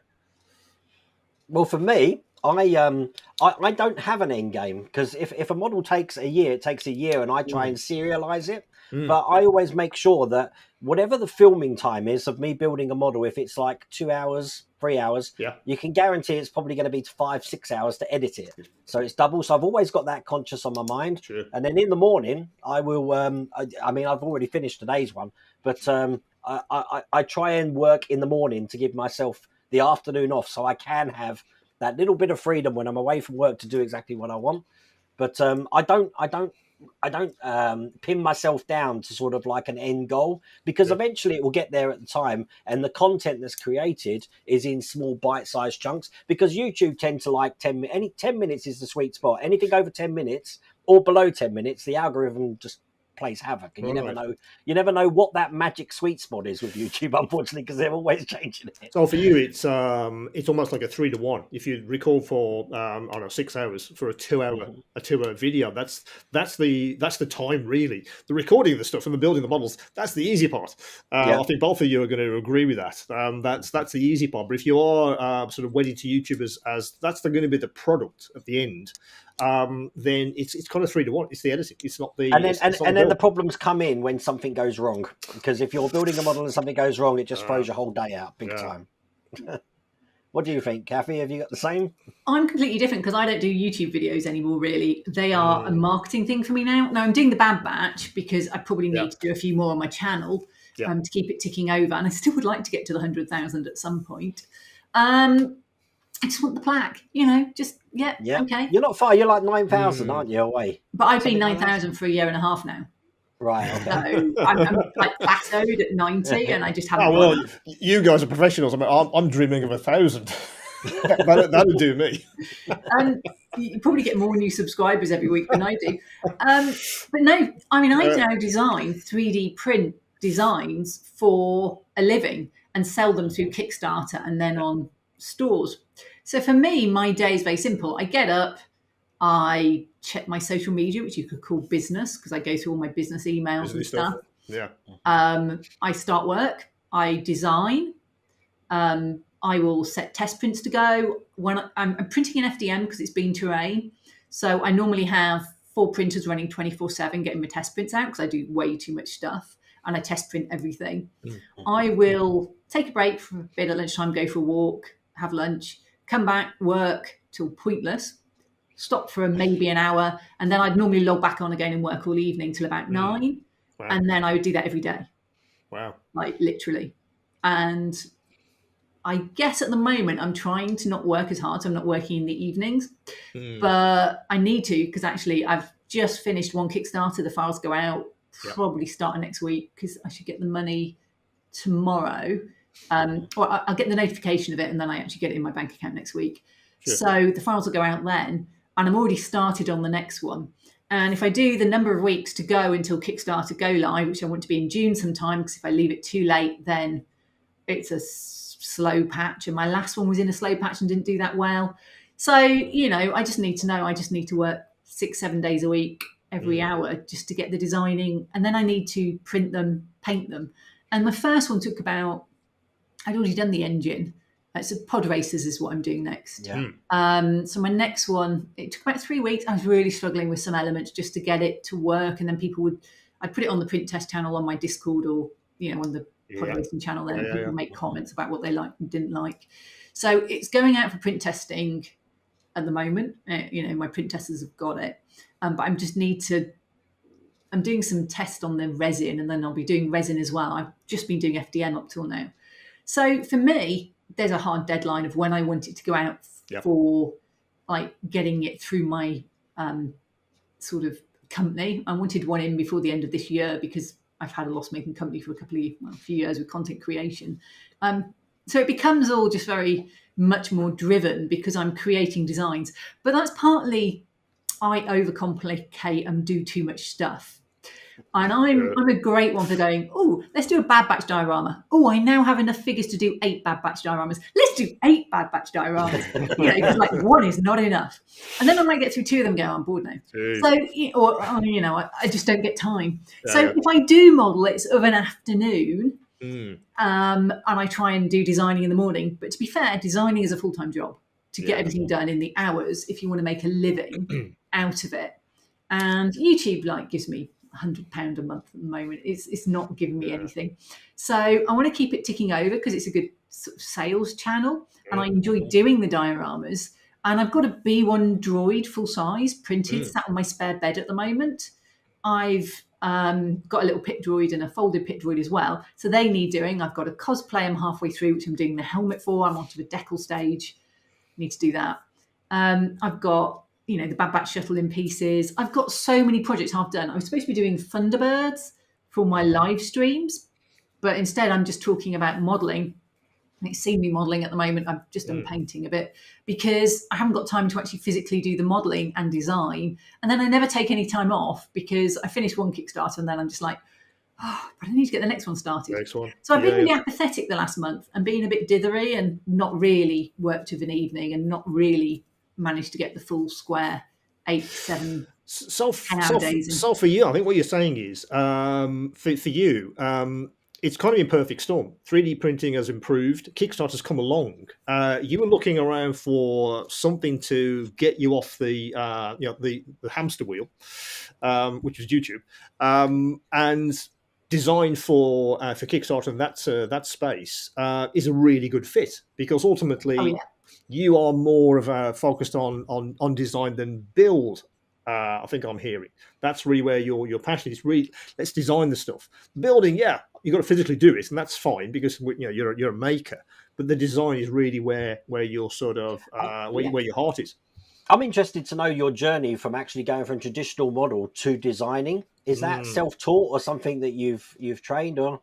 Well, for me, I don't have an end game, because if a model takes a year, it takes a year, and I try and serialize it. But I always make sure that whatever the filming time is of me building a model, if it's like 2 hours, 3 hours, you can guarantee it's probably going to be 5-6 hours to edit it. So it's double. So I've always got that conscious on my mind. Sure. And then in the morning, I will. I mean, I've already finished today's one, but I try and work in the morning to give myself the afternoon off, so I can have that little bit of freedom when I'm away from work to do exactly what I want. But I don't pin myself down to sort of like an end goal, because eventually it will get there at the time, and the content that's created is in small bite-sized chunks, because YouTube tend to like 10 minutes is the sweet spot. Anything over 10 minutes or below 10 minutes, the algorithm just plays havoc, and you never know what that magic sweet spot is with YouTube, unfortunately, because they're always changing it. So for you, it's almost like a 3-to-1. If you record for I don't know, 6 hours for a 2-hour video, that's the time really. The recording of the stuff and the building the models, that's the easy part. I think both of you are going to agree with that. That's the easy part. But if you are sort of wedded to YouTube as that's going to be the product at the end, then it's kind of 3-to-1. It's the editing. It's not the. And then the problems come in when something goes wrong, because if you're building a model and something goes wrong, it just throws your whole day out big time. What do you think, Kathy? Have you got the same? I'm completely different, because I don't do YouTube videos anymore, really. They are a marketing thing for me now. Now I'm doing the Bad Batch because I probably need to do a few more on my channel to keep it ticking over. And I still would like to get to the 100,000 at some point. I just want the plaque, okay. You're not far. You're like 9,000, aren't you, away? But I've been 9,000 for a year and a half now. Right. Okay. So I'm like plateaued at 90, and I just haven't. Oh well, you guys are professionals. I mean, I'm dreaming of 1,000. That'll do me. You probably get more new subscribers every week than I do. But no, I mean, I now design 3D print designs for a living and sell them through Kickstarter and then on stores. So for me, my day is very simple. I get up, I check my social media, which you could call business, because I go through all my business emails and stuff. Yeah. I start work, I design, I will set test prints to go. When I'm printing in FDM because it's been terrain. So I normally have 4 printers running 24/7, getting my test prints out, because I do way too much stuff, and I test print everything. I will take a break for a bit at lunchtime, go for a walk, have lunch, come back, work till pointless, stop for maybe an hour, and then I'd normally log back on again and work all evening till about 9. Wow. And then I would do that every day. Wow. Like literally. And I guess at the moment I'm trying to not work as hard, so I'm not working in the evenings, but I need to, because actually I've just finished one Kickstarter. The files go out probably starting next week, because I should get the money tomorrow. Or I'll get the notification of it, and then I actually get it in my bank account next week. Sure. So the files will go out then, and I'm already started on the next one. And if I do the number of weeks to go until Kickstarter go live, which I want to be in June sometime, because if I leave it too late, then it's a slow patch. And my last one was in a slow patch and didn't do that well. So, I just need to know. I just need to work 6-7 days a week, every hour, just to get the designing. And then I need to print them, paint them. And my first one took about, I'd already done the engine. So pod racers is what I'm doing next. Yeah. So my next one, it took about 3 weeks. I was really struggling with some elements just to get it to work. And then I'd put it on the print test channel on my Discord, or, on the pod racing channel there. And people make comments about what they liked and didn't like. So it's going out for print testing at the moment. My print testers have got it. But I'm doing some tests on the resin, and then I'll be doing resin as well. I've just been doing FDM up till now. So for me, there's a hard deadline of when I want it to go out for like getting it through my sort of company. I wanted one in before the end of this year, because I've had a loss-making company for a few years with content creation. So it becomes all just very much more driven because I'm creating designs. But that's partly I overcomplicate and do too much stuff. And I'm a great one for going, oh, let's do a bad batch diorama. Oh, I now have enough figures to do 8 bad batch dioramas. Let's do 8 bad batch dioramas. Because like one is not enough. And then I might get through 2 of them and go, I'm bored now. Jeez. So, or, I just don't get time. If I do model, it's of an afternoon. And I try and do designing in the morning. But to be fair, designing is a full-time job to get everything done in the hours if you want to make a living out of it. And YouTube gives me £100 a month at the moment. It's not giving me anything. So I want to keep it ticking over because it's a good sort of sales channel and I enjoy doing the dioramas. And I've got a B1 droid full size printed, sat on my spare bed at the moment. I've got a little pit droid and a folded pit droid as well. So they need doing. I've got a cosplay I'm halfway through, which I'm doing the helmet for. I'm onto the decal stage. Need to do that. I've got the Bad Batch shuttle in pieces. I've got so many projects half done. I was supposed to be doing Thunderbirds for my live streams, but instead I'm just talking about modelling. And it's seen me modelling at the moment. I'm just done painting a bit because I haven't got time to actually physically do the modelling and design. And then I never take any time off because I finish one Kickstarter and then I'm just like, oh, but I need to get the next one started. Next one. So I've been really apathetic the last month and being a bit dithery and not really worked of an evening and not really managed to get the full square 8-7 days. So for you, I think what you're saying is for you, it's kind of in perfect storm. 3D printing has improved. Kickstarter's come along. You were looking around for something to get you off the hamster wheel, which is YouTube, and design for Kickstarter and that space is a really good fit because ultimately you are more of a focused on design than build. I think I'm hearing that's really where your passion is. Really, let's design the stuff. Building, you got to physically do it, and that's fine because you're a maker. But the design is really where you're sort of where your heart is. I'm interested to know your journey from actually going from traditional model to designing. Is that self-taught or something that you've trained on?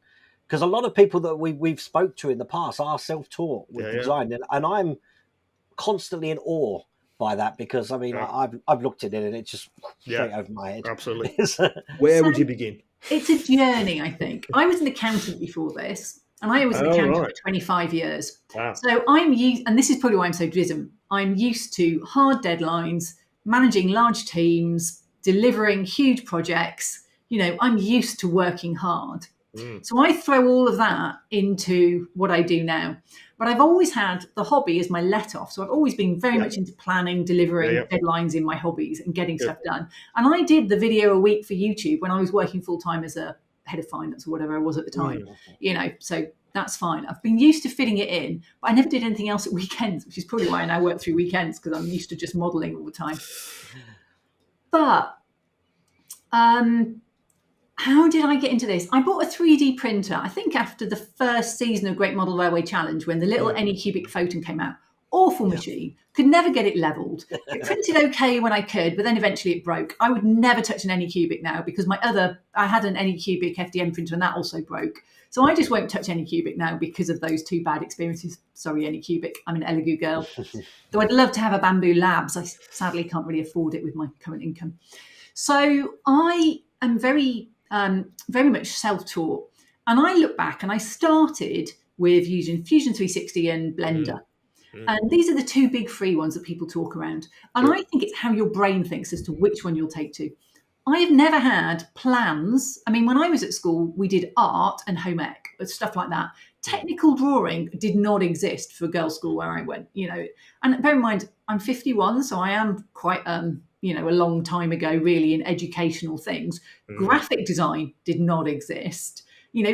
Because a lot of people that we've spoke to in the past are self-taught with design, and I'm constantly in awe by that because I've looked at it and it's just straight over my head. Absolutely. Where would you begin? It's a journey, I think. I was an accountant before this, and I was an accountant for 25 years. Wow. So I'm used, and this is probably why I'm so driven. I'm used to hard deadlines, managing large teams, delivering huge projects. I'm used to working hard. So I throw all of that into what I do now. But I've always had the hobby as my let off. So I've always been very much into planning, delivering deadlines in my hobbies and getting stuff done. And I did the video a week for YouTube when I was working full time as a head of finance or whatever I was at the time. So that's fine. I've been used to fitting it in, but I never did anything else at weekends, which is probably why I now work through weekends because I'm used to just modeling all the time. But how did I get into this? I bought a 3D printer, I think after the first season of Great Model Railway Challenge when the little Anycubic Photon came out. Awful machine. Could never get it leveled. It printed okay when I could, but then eventually it broke. I would never touch an Anycubic now because I had an Anycubic FDM printer and that also broke. So I just won't touch Anycubic now because of those 2 bad experiences. Sorry, Anycubic. I'm an Elegoo girl. Though I'd love to have a Bamboo Labs. I sadly can't really afford it with my current income. So I am very much self-taught. And I look back and I started with using Fusion 360 and Blender. And these are the 2 big free ones that people talk around. And I think it's how your brain thinks as to which one you'll take to. I have never had plans. I mean, when I was at school, we did art and home ec, stuff like that. Technical drawing did not exist for girls' school where I went, And bear in mind, I'm 51, so I am quite a long time ago, really, in educational things. Graphic design did not exist.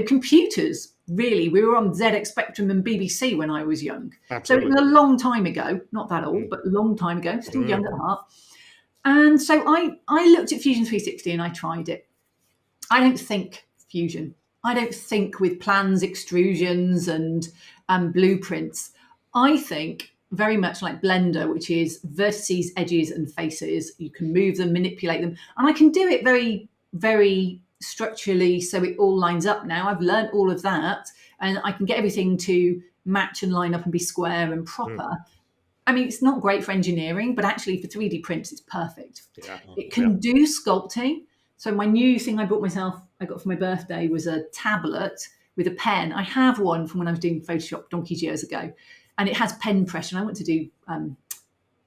Computers, really, we were on ZX Spectrum and BBC when I was young. Absolutely. So it was a long time ago, not that old, but a long time ago, still young at heart. And so I looked at Fusion 360 and I tried it. I don't think Fusion. I don't think with plans, extrusions and blueprints. I think very much like Blender, which is vertices, edges and faces. You can move them, manipulate them. And I can do it very, very structurally so it all lines up now. I've learned all of that and I can get everything to match and line up and be square and proper. I mean, it's not great for engineering, but actually for 3D prints, it's perfect. Yeah. It can do sculpting. So my new thing I got for my birthday was a tablet with a pen. I have one from when I was doing Photoshop donkeys years ago, and it has pen pressure. And I want to do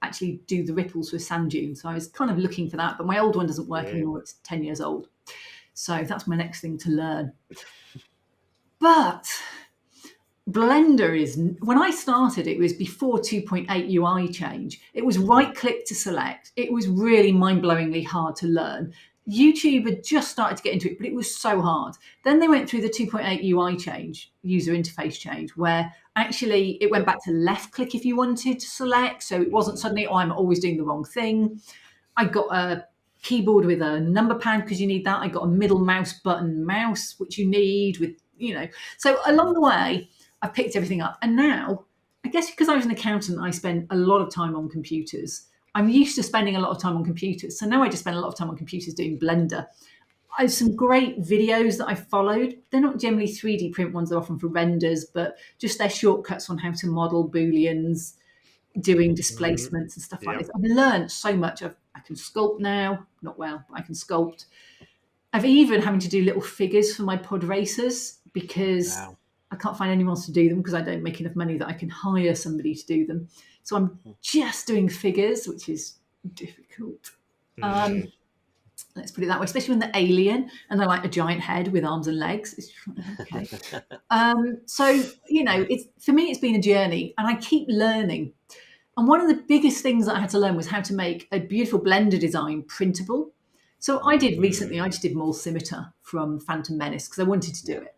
actually do the ripples with sand dunes. So I was kind of looking for that, but my old one doesn't work anymore. It's 10 years old. So that's my next thing to learn. But Blender is, when I started, it was before 2.8 UI change. It was right click to select. It was really mind-blowingly hard to learn. YouTube had just started to get into it, but it was so hard. Then they went through the 2.8 UI change, user interface change, where actually it went back to left click if you wanted to select. So it wasn't suddenly, oh, I'm always doing the wrong thing. I got a keyboard with a number pad because you need that. I got a middle mouse button mouse, which you need with, So along the way, I picked everything up. And now, I guess because I was an accountant, I spent a lot of time on computers. I'm used to spending a lot of time on computers. So now I just spend a lot of time on computers doing Blender. I have some great videos that I followed. They're not generally 3D print ones, they're often for renders, but just their shortcuts on how to model Booleans, doing displacements and stuff like this. I've learned so much. I can sculpt now, not well, but I can sculpt. I've even having to do little figures for my pod racers because I can't find anyone else to do them because I don't make enough money that I can hire somebody to do them. So I'm just doing figures, which is difficult. Let's put it that way, especially when they're alien and they're like a giant head with arms and legs. It's, okay. So, for me, it's been a journey and I keep learning. And one of the biggest things that I had to learn was how to make a beautiful Blender design printable. So I did recently, I just did Maul Scimitar from Phantom Menace because I wanted to do it.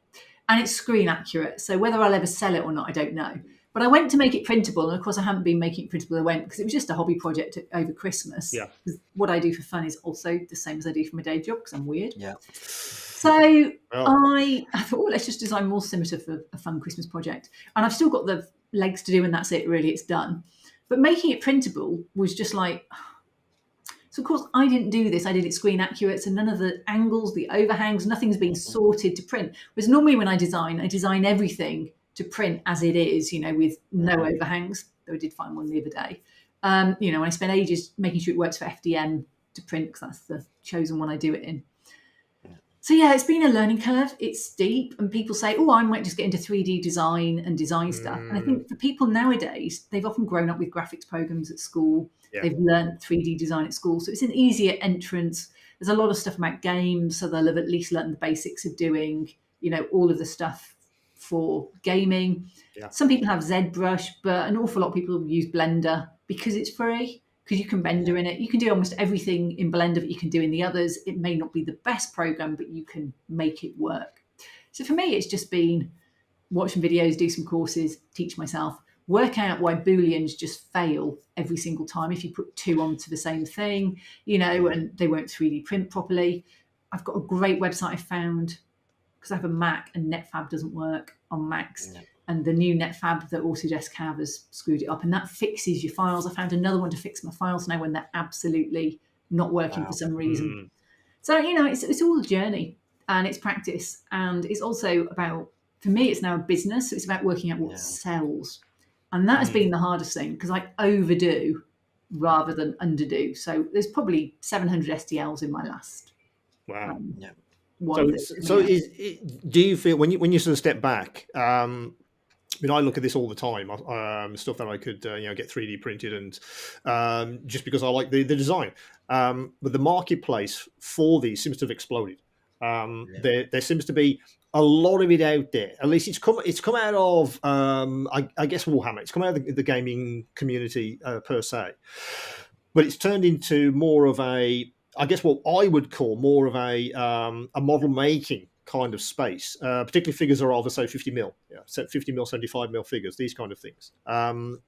And it's screen accurate. So whether I'll ever sell it or not, I don't know. But I went to make it printable. And of course, I haven't been making it printable. I went because it was just a hobby project over Christmas. Yeah. What I do for fun is also the same as I do for my day job because I'm weird. Yeah. So I thought, let's just design Maul Scimitar for a fun Christmas project. And I've still got the legs to do and that's it, really, it's done. But making it printable was just like... So, of course, I didn't do this. I did it screen accurate. So none of the angles, the overhangs, nothing's been sorted to print. Whereas normally when I design everything to print as it is, with no overhangs. Though I did find one the other day. I spent ages making sure it works for FDM to print because that's the chosen one I do it in. So, it's been a learning curve. It's steep. And people say, I might just get into 3D design and design stuff. And I think for people nowadays, they've often grown up with graphics programs at school. Yeah. They've learned 3D design at school. So it's an easier entrance. There's a lot of stuff about games. So they'll have at least learned the basics of doing, all of the stuff for gaming. Yeah. Some people have ZBrush, but an awful lot of people use Blender because it's free, because you can render in it. You can do almost everything in Blender that you can do in the others. It may not be the best program, but you can make it work. So for me, it's just been watching videos, do some courses, teach myself, work out why Booleans just fail every single time if you put two onto the same thing, and they won't 3D print properly. I've got a great website I found because I have a Mac and NetFab doesn't work on Macs. Yeah. And the new NetFab that Autodesk have has screwed it up, and that fixes your files. I found another one to fix my files now when they're absolutely not working for some reason. So, it's all a journey and it's practice. And it's also about, for me, it's now a business. So it's about working out what sells. And that has been the hardest thing because I overdo rather than underdo. So there's probably 700 STLs in my last. Wow. One do you feel when you sort of step back? I look at this all the time. Stuff that I could get 3D printed and just because I like the design. But the marketplace for these seems to have exploded. There seems to be a lot of it out there. At least it's come out of I guess Warhammer. It's come out of the gaming community per se, but it's turned into more of I guess what I would call more of a model making kind of space. Particularly figures are over say 50 mil, 50 mil, 75 mil figures, these kind of things,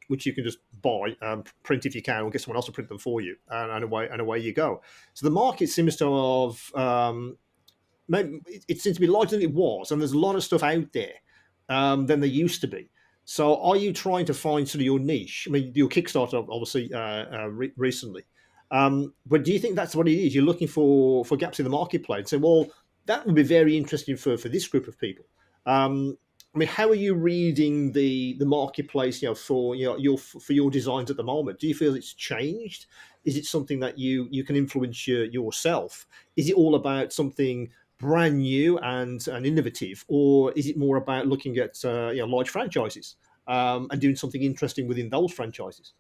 which you can just buy, print if you can, or get someone else to print them for you, and away you go. So the market seems to have. It seems to be larger than it was, and there's a lot of stuff out there than there used to be. So, are you trying to find sort of your niche? I mean, your Kickstarter, obviously, recently, but do you think that's what it is? You're looking for gaps in the marketplace, and say, well, that would be very interesting for this group of people. I mean, how are you reading the marketplace, for your designs at the moment? Do you feel it's changed? Is it something that you can influence yourself? Is it all about something brand new and innovative, or is it more about looking at large franchises and doing something interesting within those franchises?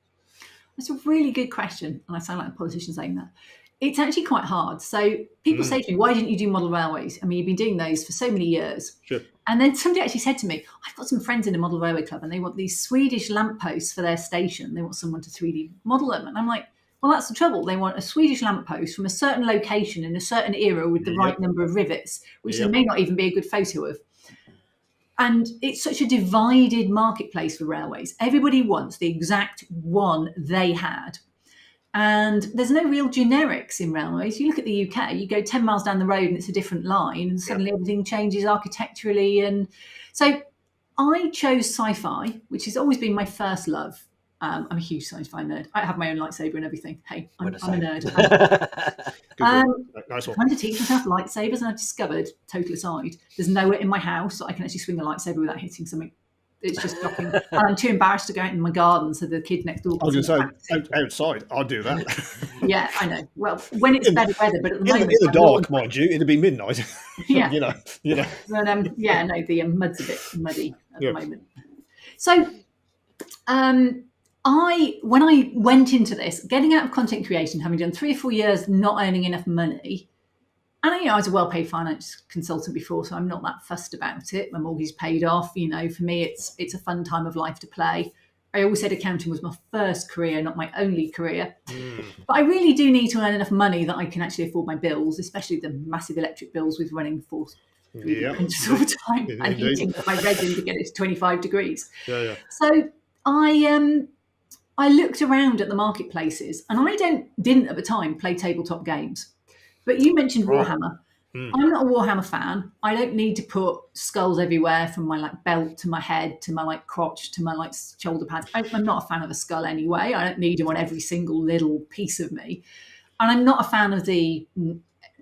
That's a really good question, and I sound like a politician saying that. It's actually quite hard. So people say to me, "Why didn't you do model railways? I mean, you've been doing those for so many years." Sure. And then somebody actually said to me, "I've got some friends in a model railway club, and they want these Swedish lampposts for their station. They want someone to 3D model them." And I'm like, "Well, that's the trouble. They want a Swedish lamppost from a certain location in a certain era with the right number of rivets, which there may not even be a good photo of." And it's such a divided marketplace for railways. Everybody wants the exact one they had. And there's no real generics in railways. You look at the UK, you go 10 miles down the road and it's a different line, and suddenly everything changes architecturally. And so I chose sci-fi, which has always been my first love. I'm a huge sci-fi nerd. I have my own lightsaber and everything. Hey, I'm a nerd. Nice one. Trying to teach myself lightsabers, and I've discovered, total aside, there's nowhere in my house that I can actually swing a lightsaber without hitting something. It's just shocking. And I'm too embarrassed to go out in my garden, so the kid next door. I was going to say, outside, I'll do that. Yeah, I know. Well, when it's better weather, but at the moment, in the dark, mind you, it'd be midnight. Yeah, you know. But the mud's a bit muddy at the moment. So, when I went into this, getting out of content creation, having done 3 or 4 years not earning enough money, and I was a well-paid finance consultant before, so I'm not that fussed about it. My mortgage is paid off. For me, it's a fun time of life to play. I always said accounting was my first career, not my only career. But I really do need to earn enough money that I can actually afford my bills, especially the massive electric bills with running 4 printers all the time and heating my resin to get it to 25 degrees. So I looked around at the marketplaces, and I didn't at the time play tabletop games. But you mentioned Warhammer. I'm not a Warhammer fan. I don't need to put skulls everywhere, from my belt to my head to my crotch to my shoulder pads. I'm not a fan of a skull anyway. I don't need them on every single little piece of me. And I'm not a fan of the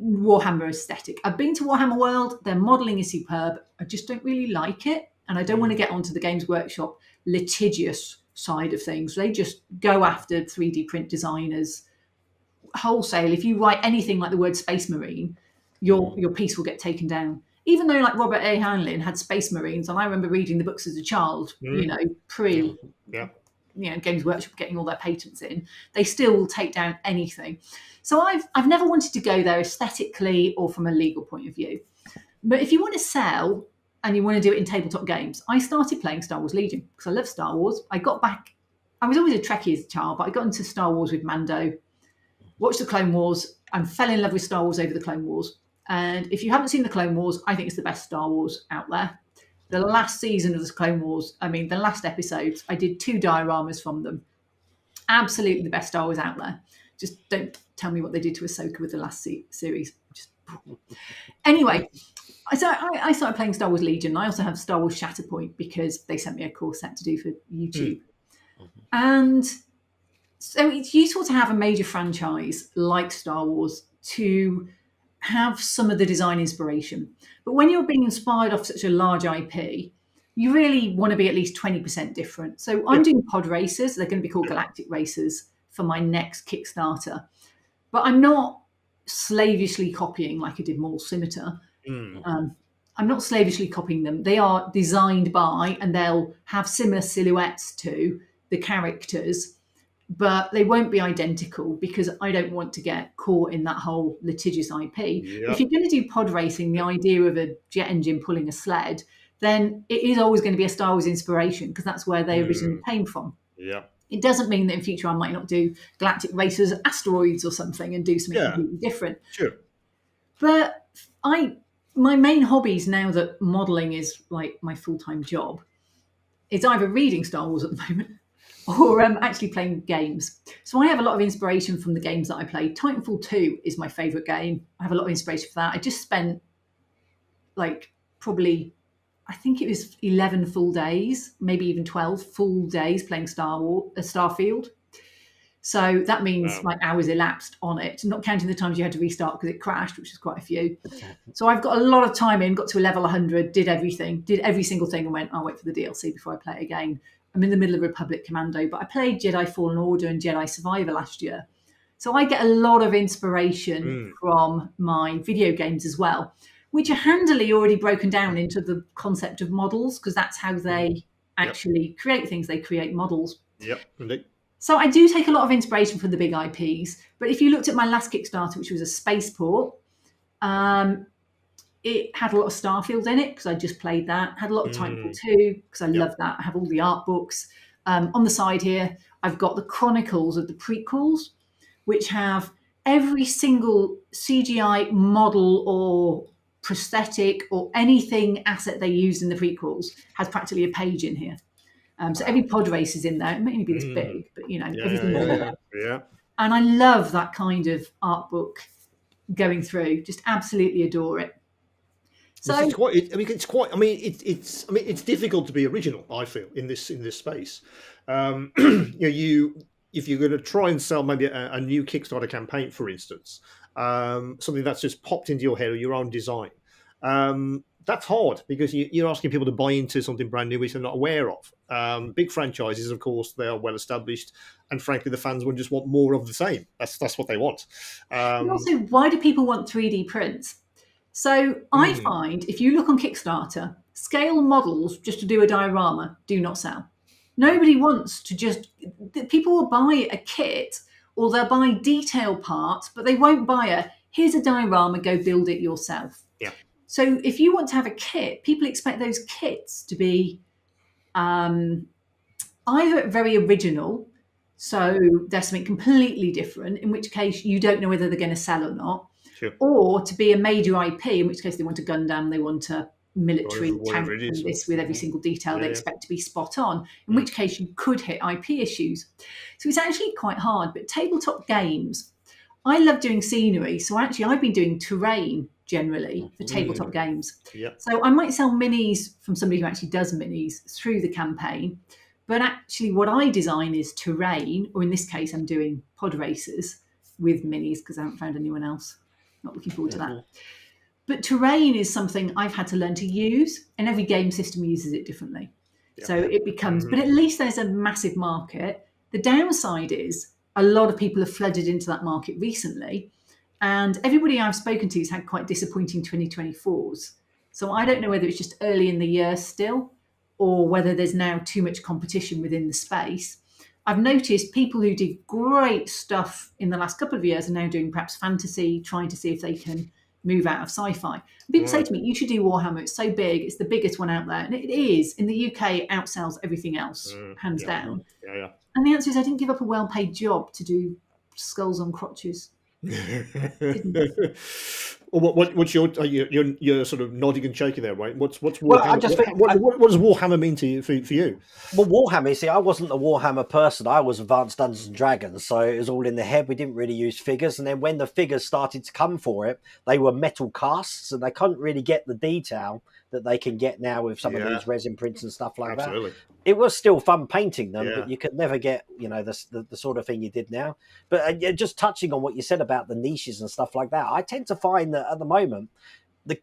Warhammer aesthetic. I've been to Warhammer World. Their modelling is superb. I just don't really like it. And I don't want to get onto the Games Workshop litigious side of things. They just go after 3D print designers wholesale. If you write anything like the word Space Marine, your piece will get taken down. Even though Robert A. Heinlein had Space Marines, and I remember reading the books as a child, pre Games Workshop getting all their patents in, they still will take down anything. So I've never wanted to go there aesthetically or from a legal point of view. But if you want to sell and you want to do it in tabletop games, I started playing Star Wars Legion because I love Star Wars. I was always a Trekkie as a child, but I got into Star Wars with Mando, watched the Clone Wars, and fell in love with Star Wars over the Clone Wars. And if you haven't seen the Clone Wars, I think it's the best Star Wars out there. The last season of the Clone Wars, the last episodes, I did 2 dioramas from them. Absolutely the best Star Wars out there. Just don't tell me what they did to Ahsoka with the last series. Anyway, I started playing Star Wars Legion. I also have Star Wars Shatterpoint because they sent me a core set to do for YouTube. And so it's useful to have a major franchise like Star Wars to have some of the design inspiration. But when you're being inspired off such a large IP, you really want to be at least 20% different. So I'm doing pod races. They're going to be called Galactic Racers for my next Kickstarter. But I'm not slavishly copying like I did Maul Scimitar. I'm not slavishly copying them. They are designed by, and they'll have similar silhouettes to the characters, but they won't be identical because I don't want to get caught in that whole litigious IP. If you're going to do pod racing, the idea of a jet engine pulling a sled, then it is always going to be a Star Wars inspiration because that's where they originally came from. It doesn't mean that in future I might not do Galactic Racers, Asteroids or something and do something completely different. But my main hobbies now that modelling is like my full-time job is either reading Star Wars at the moment or actually playing games. So I have a lot of inspiration from the games that I play. Titanfall 2 is my favourite game. I have a lot of inspiration for that. I just spent probably, I think it was 11 full days, maybe even 12 full days playing Starfield. So that means like hours elapsed on it, not counting the times you had to restart because it crashed, which is quite a few. So I've got a lot of time in, got to a level 100, did everything, did every single thing, and went, I'll wait for the DLC before I play it again. I'm in the middle of Republic Commando, but I played Jedi Fallen Order and Jedi Survivor last year. So I get a lot of inspiration from my video games as well, which are handily already broken down into the concept of models, because that's how they actually create things. They create models. Yep, indeed. So I do take a lot of inspiration from the big IPs. But if you looked at my last Kickstarter, which was a spaceport, it had a lot of Starfield in it because I just played that. Had a lot of Titanfall 2 because I love that. I have all the art books. On the side here, I've got the chronicles of the prequels, which have every single CGI model or prosthetic or anything asset they used in the prequels has practically a page in here. So every pod race is in there. It may only be this big, but everything in there. Yeah. And I love that kind of art book going through. Just absolutely adore it. So it's difficult to be original, I feel, in this space. If you're going to try and sell maybe a new Kickstarter campaign, for instance, something that's just popped into your head or your own design, that's hard because you're asking people to buy into something brand new which they're not aware of. Big franchises, of course, they are well established, and frankly, the fans would just want more of the same. That's what they want. And also, why do people want 3D prints? So I find if you look on Kickstarter, scale models just to do a diorama do not sell. Nobody wants to people will buy a kit or they'll buy detail parts, but they won't buy here's a diorama, go build it yourself. Yeah. So if you want to have a kit, people expect those kits to be either very original, so there's something completely different, in which case you don't know whether they're going to sell or not, or to be a major IP, in which case they want a Gundam, they want a military tank and this with every single detail they expect to be spot on, in which case you could hit IP issues. So it's actually quite hard. But tabletop games, I love doing scenery. So actually I've been doing terrain generally for tabletop games. So I might sell minis from somebody who actually does minis through the campaign. But actually what I design is terrain, or in this case I'm doing pod races with minis because I haven't found anyone else. Not looking forward to that. But terrain is something I've had to learn to use, and every game system uses it differently. So it becomes, but at least there's a massive market. The downside is a lot of people have flooded into that market recently, and everybody I've spoken to has had quite disappointing 2024s. So I don't know whether it's just early in the year still, or whether there's now too much competition within the space. I've noticed people who did great stuff in the last couple of years are now doing perhaps fantasy, trying to see if they can move out of sci-fi. People say to me, you should do Warhammer. It's so big. It's the biggest one out there. And it is. In the UK, it outsells everything else, hands down. And the answer is I didn't give up a well-paid job to do skulls on crotches. What's you're sort of nodding and shaking there, right? What's Warhammer? What does Warhammer mean to you for you? Well, Warhammer, you see, I wasn't a Warhammer person. I was Advanced Dungeons and Dragons, so it was all in the head. We didn't really use figures, and then when the figures started to come for it, they were metal casts, and they couldn't really get the detail that they can get now with some of these resin prints and stuff like that. It was still fun painting them, but you could never get, the sort of thing you did now. But just touching on what you said about the niches and stuff like that, I tend to find that at the moment, the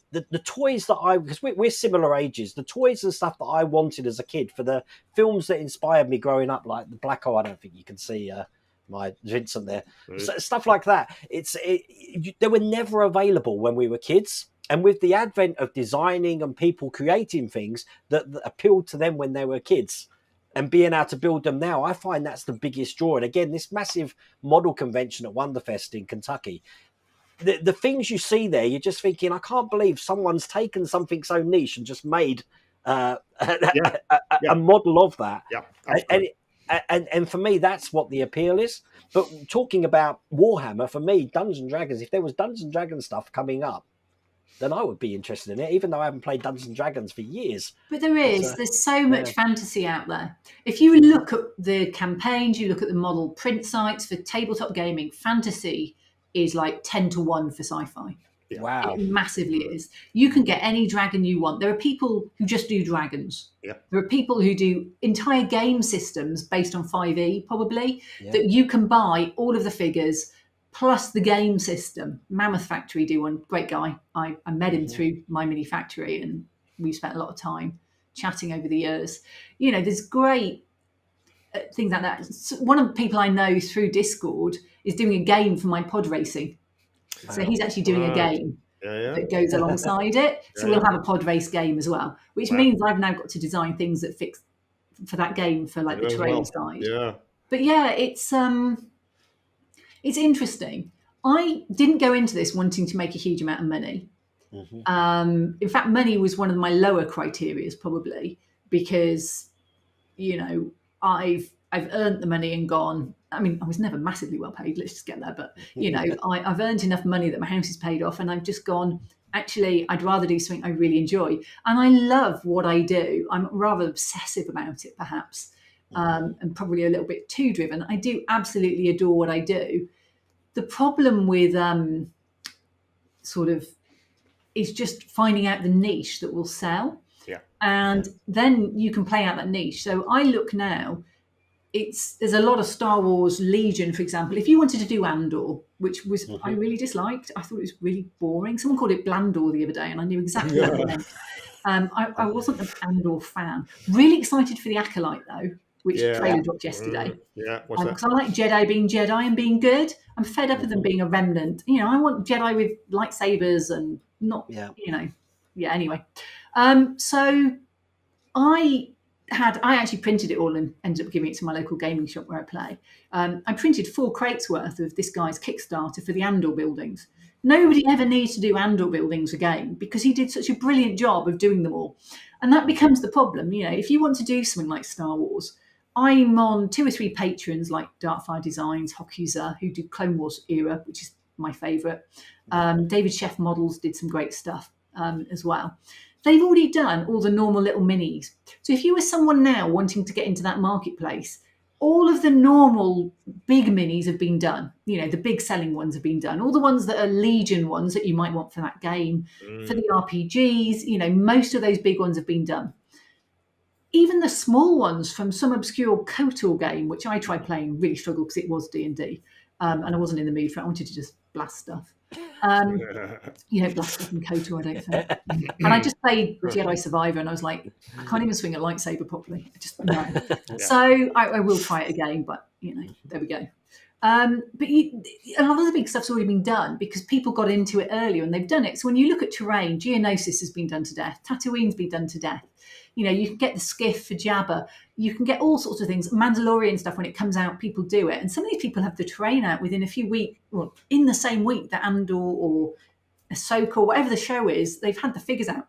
toys that because we're similar ages, the toys and stuff that I wanted as a kid for the films that inspired me growing up, like the Black Hole, I don't think you can see my Vincent there, stuff like that. They were never available when we were kids. And with the advent of designing and people creating things that appealed to them when they were kids and being able to build them now, I find that's the biggest draw. And again, this massive model convention at Wonderfest in Kentucky, the things you see there, you're just thinking, I can't believe someone's taken something so niche and just made a model of that. And for me, that's what the appeal is. But talking about Warhammer, for me, Dungeons & Dragons, if there was Dungeons & Dragons stuff coming up, then I would be interested in it, even though I haven't played Dungeons & Dragons for years. But there's so much fantasy out there. If you look at the campaigns, you look at the model print sites for tabletop gaming, fantasy is like 10 to 1 for sci-fi. Yeah. Wow. It massively is. You can get any dragon you want. There are people who just do dragons. Yeah. There are people who do entire game systems based on 5e, probably, Yeah. that you can buy all of the figures plus the game system. Mammoth Factory do one. Great guy. I met him through My Mini Factory, and we spent a lot of time chatting over the years. You know, there's great things like that. One of the people I know through Discord is doing a game for my pod racing. So he's actually doing a game that goes alongside it. So we'll have a pod race game as well, which means I've now got to design things that fix for that game for like the terrain side. Yeah. But yeah, it's interesting. I didn't go into this wanting to make a huge amount of money. In fact, money was one of my lower criterias, probably, because, you know, I've earned the money and gone. I mean, I was never massively well paid. Let's just get there. But, you know, I've earned enough money that my house is paid off, and I've just gone, actually, I'd rather do something I really enjoy. And I love what I do. I'm rather obsessive about it, perhaps, and probably a little bit too driven. I do absolutely adore what I do. The problem with sort of is just finding out the niche that will sell. Yeah. And then you can play out that niche. So I look now, there's a lot of Star Wars Legion, for example. If you wanted to do Andor, which was I really disliked, I thought it was really boring. Someone called it Blandor the other day, and I knew exactly what it meant. I wasn't an Andor fan. Really excited for the Acolyte though, which trailer dropped yesterday. What's that? Because I like Jedi being Jedi and being good. I'm fed up of them being a remnant. You know, I want Jedi with lightsabers and not, you know. Yeah, anyway. So I actually printed it all and ended up giving it to my local gaming shop where I play. I printed 4 crates worth of this guy's Kickstarter for the Andor buildings. Nobody ever needs to do Andor buildings again because he did such a brilliant job of doing them all. And that becomes the problem. You know, if you want to do something like Star Wars, I'm on 2 or 3 patrons like Darkfire Designs, Hokuza, who do Clone Wars era, which is my favourite. David Chef Models did some great stuff as well. They've already done all the normal little minis. So if you were someone now wanting to get into that marketplace, all of the normal big minis have been done. You know, the big selling ones have been done. All the ones that are Legion ones that you might want for that game, for the RPGs, you know, most of those big ones have been done. Even the small ones from some obscure KOTOR game, which I tried playing, really struggled because it was D&D, and I wasn't in the mood for it. I wanted to just blast stuff. You know, blast stuff in KOTOR, I don't think. And I just played Jedi Survivor, and I was like, I can't even swing a lightsaber properly. No. So I will try it again, but, you know, there we go. But a lot of the big stuff's already been done because people got into it earlier and they've done it. So when you look at terrain, Geonosis has been done to death. Tatooine's been done to death. You know, you can get the skiff for Jabba. You can get all sorts of things. Mandalorian stuff, when it comes out, people do it. And some of these people have the terrain out within a few weeks, well, in the same week that Andor or Ahsoka, whatever the show is, they've had the figures out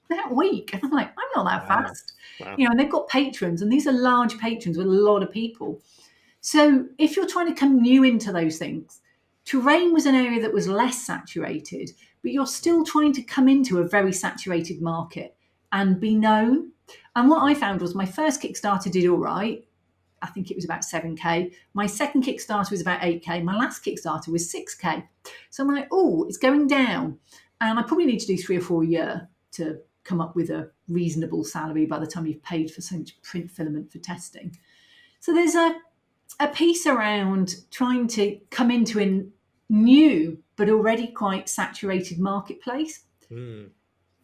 that week. And I'm like, I'm not that fast. Wow. You know, and they've got patrons, and these are large patrons with a lot of people. So if you're trying to come new into those things, terrain was an area that was less saturated, but you're still trying to come into a very saturated market and be known. And what I found was my first Kickstarter did all right. I think it was about 7K. My second Kickstarter was about 8K. My last Kickstarter was 6K. So I'm like, oh, it's going down. And I probably need to do 3 or 4 a year to come up with a reasonable salary by the time you've paid for so much print filament for testing. So there's a piece around trying to come into a new but already quite saturated marketplace.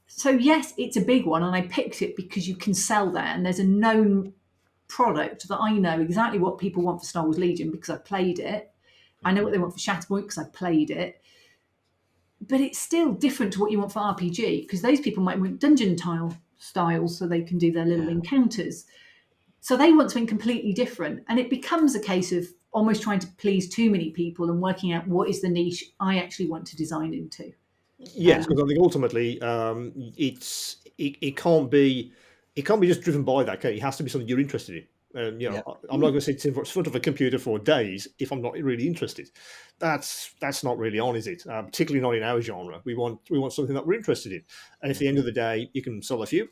So yes, it's a big one, and I picked it because you can sell there, and there's a known product that I know exactly what people want for Star Wars Legion because I played it. I know what they want for Shatterpoint because I played it. But it's still different to what you want for RPG because those people might want dungeon tile styles so they can do their little encounters. So they want something completely different. And it becomes a case of almost trying to please too many people and working out what is the niche I actually want to design into. Yes, because I think ultimately it can't be just driven by that. It has to be something you're interested in. You know, I'm not going to sit in front of a computer for days if I'm not really interested. That's not really on, is it? Particularly not in our genre. We want something that we're interested in. And if at the end of the day you can sell a few,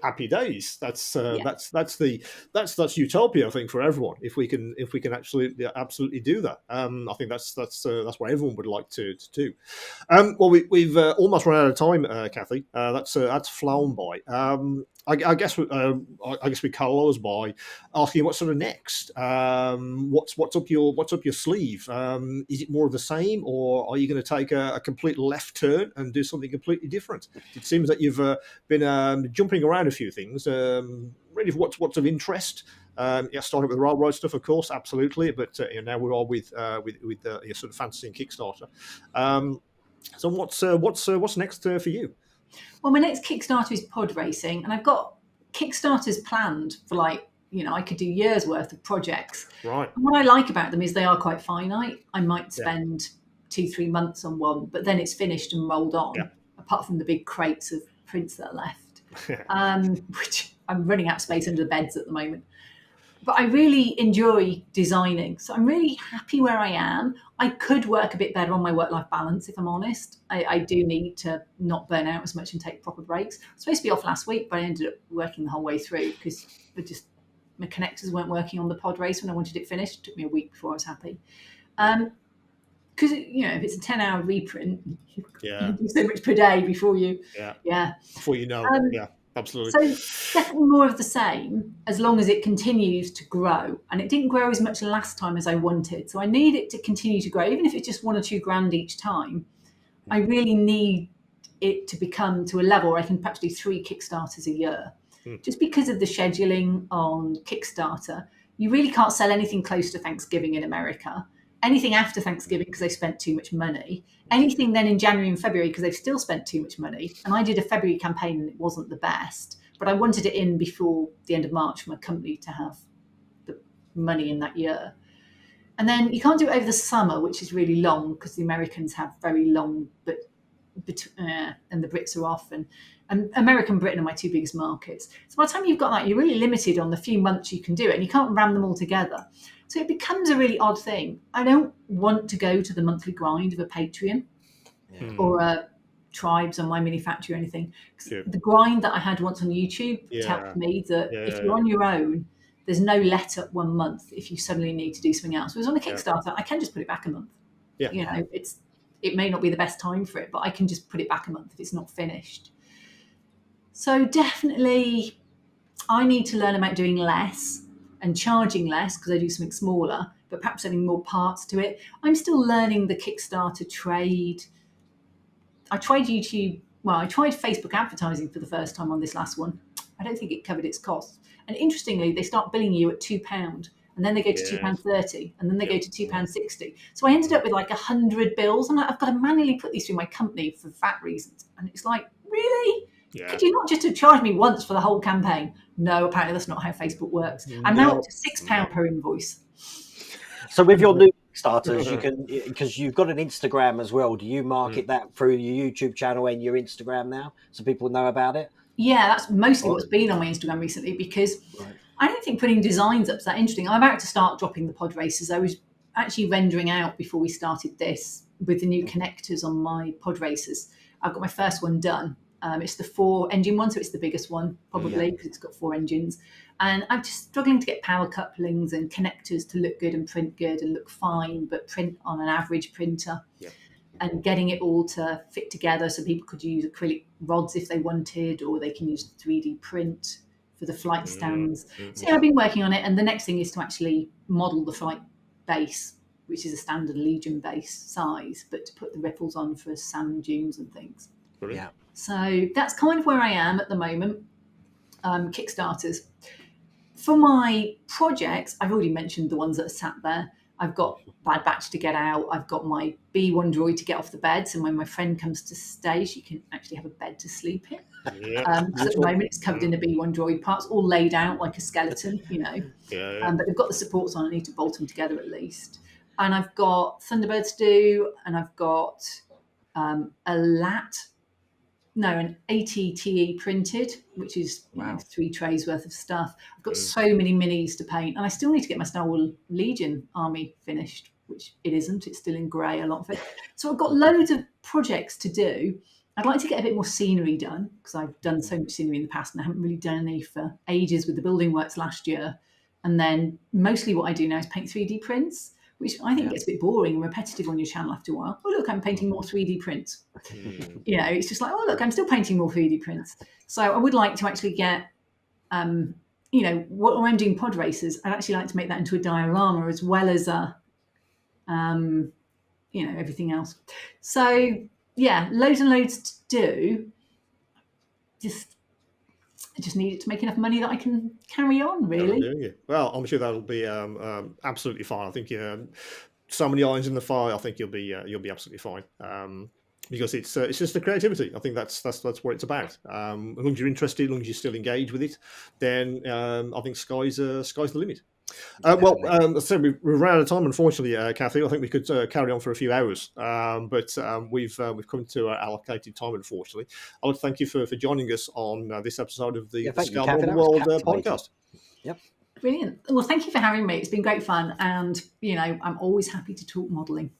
happy days. That's utopia, I think, for everyone. If we can absolutely do that, I think that's what everyone would like to do. Well, we've almost run out of time, Kathy. That's flown by. I guess we close by asking what's sort of next. What's up your sleeve? Is it more of the same, or are you going to take a complete left turn and do something completely different? It seems that you've been jumping around a few things. Really, what's of interest? Starting with railroad stuff, of course, absolutely. But now we're all with your sort of fantasy and Kickstarter. So what's next for you? Well, my next Kickstarter is pod racing, and I've got Kickstarters planned for I could do years worth of projects. Right. And what I like about them is they are quite finite. I might spend 2-3 months on one, but then it's finished and rolled on. Yeah. Apart from the big crates of prints that are left, which I'm running out of space under the beds at the moment. But I really enjoy designing. So I'm really happy where I am. I could work a bit better on my work-life balance, if I'm honest. I do need to not burn out as much and take proper breaks. I was supposed to be off last week, but I ended up working the whole way through because my connectors weren't working on the pod race when I wanted it finished. It took me a week before I was happy. Because, if it's a 10-hour reprint, you do so much per day before you... Yeah. Before you know. Absolutely. So definitely more of the same, as long as it continues to grow. And it didn't grow as much last time as I wanted. So I need it to continue to grow, even if it's just $1 or $2 grand each time. I really need it to become to a level where I can perhaps do 3 Kickstarters a year. Just because of the scheduling on Kickstarter, you really can't sell anything close to Thanksgiving in America. Anything after Thanksgiving because they spent too much money. Anything then in January and February because they've still spent too much money. And I did a February campaign and it wasn't the best, but I wanted it in before the end of March for my company to have the money in that year. And then you can't do it over the summer, which is really long because the Americans have very long, and the Brits are off. And America and Britain are my 2 biggest markets. So by the time you've got that, you're really limited on the few months you can do it, and you can't ram them all together. So it becomes a really odd thing. I don't want to go to the monthly grind of a Patreon or a Tribes on My Mini Factory or anything. The grind that I had once on YouTube tells me that if you're on your own, there's no let up 1 month if you suddenly need to do something else. Whereas on a Kickstarter, I can just put it back a month. It may not be the best time for it, but I can just put it back a month if it's not finished. So definitely I need to learn about doing less and charging less because I do something smaller, but perhaps adding more parts to it. I'm still learning the Kickstarter trade. I tried Facebook advertising for the first time on this last one. I don't think it covered its costs. And interestingly, they start billing you at £2, and then they go to £2.30, and then they go to £2.60. So I ended up with like 100 bills, and I've got to manually put these through my company for VAT reasons. And it's like, really? Yeah. Could you not just have charged me once for the whole campaign? No, apparently that's not how Facebook works. I'm now up to £6 per invoice. So with your new Kickstarters, you can, because you've got an Instagram as well. Do you market that through your YouTube channel and your Instagram now, so people know about it? Yeah, that's mostly what's been on my Instagram recently, because I don't think putting designs up is that interesting. I'm about to start dropping the pod races. I was actually rendering out before we started this with the new connectors on my pod races. I've got my first one done. It's the 4-engine one, so it's the biggest one probably because it's got 4 engines. And I'm just struggling to get power couplings and connectors to look good and print good and look fine, but print on an average printer. Yeah. And getting it all to fit together so people could use acrylic rods if they wanted, or they can use 3D print for the flight stands. So I've been working on it, and the next thing is to actually model the flight base, which is a standard Legion base size, but to put the ripples on for sand dunes and things. Brilliant. Yeah. So that's kind of where I am at the moment. Kickstarters. For my projects, I've already mentioned the ones that are sat there. I've got Bad Batch to get out. I've got my B1 droid to get off the bed. So when my friend comes to stay, she can actually have a bed to sleep in. Because at the moment it's covered in a B1 droid parts, all laid out like a skeleton, But they've got the supports on. I need to bolt them together at least. And I've got Thunderbirds to do, and I've got an ATTE printed, which is 3 trays worth of stuff. I've got so many minis to paint, and I still need to get my Star Wars Legion army finished, which it isn't. It's still in grey, a lot of it. So I've got loads of projects to do, I'd like to get a bit more scenery done, because I've done so much scenery in the past and I haven't really done any for ages with the building works last year. And then mostly what I do now is paint 3D prints, which I think gets a bit boring and repetitive on your channel after a while. Oh, look, I'm painting more 3D prints. You know, it's just like, oh, look, I'm still painting more 3D prints. So I would like to actually get, you know, when I'm doing pod races, I'd actually like to make that into a diorama as well as a, you know, everything else. So yeah, loads and loads to do. I just need it to make enough money that I can carry on, really. Well, I'm sure that'll be absolutely fine. I think so many irons in the fire. I think you'll be absolutely fine. Because it's just the creativity. I think that's what it's about. As long as you're interested, as long as you're still engaged with it, then I think sky's the limit. So we've run out of time, unfortunately, Kathy. I think we could carry on for a few hours, but we've come to our allocated time, unfortunately. I would thank you for joining us on this episode of the Scale Model World podcast. Yep. Brilliant. Well, thank you for having me. It's been great fun, and you know, I'm always happy to talk modelling.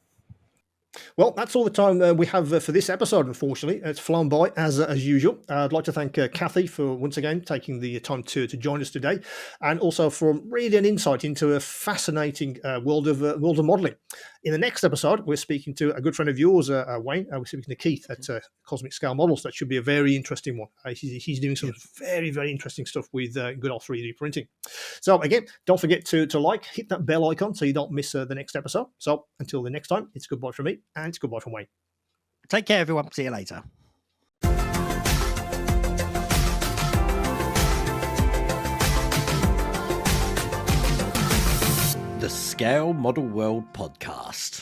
Well, that's all the time we have for this episode, unfortunately. It's flown by, as usual. I'd like to thank Kathy for, once again, taking the time to join us today, and also for really an insight into a fascinating world of modelling. In the next episode, we're speaking to a good friend of yours, Wayne. We're speaking to Keith at Cosmic Scale Models. That should be a very interesting one. He's doing some very, very interesting stuff with good old 3D printing. So again, don't forget to hit that bell icon so you don't miss the next episode. So until the next time, it's goodbye from me and it's goodbye from Wayne. Take care, everyone. See you later. The Scale Model World podcast.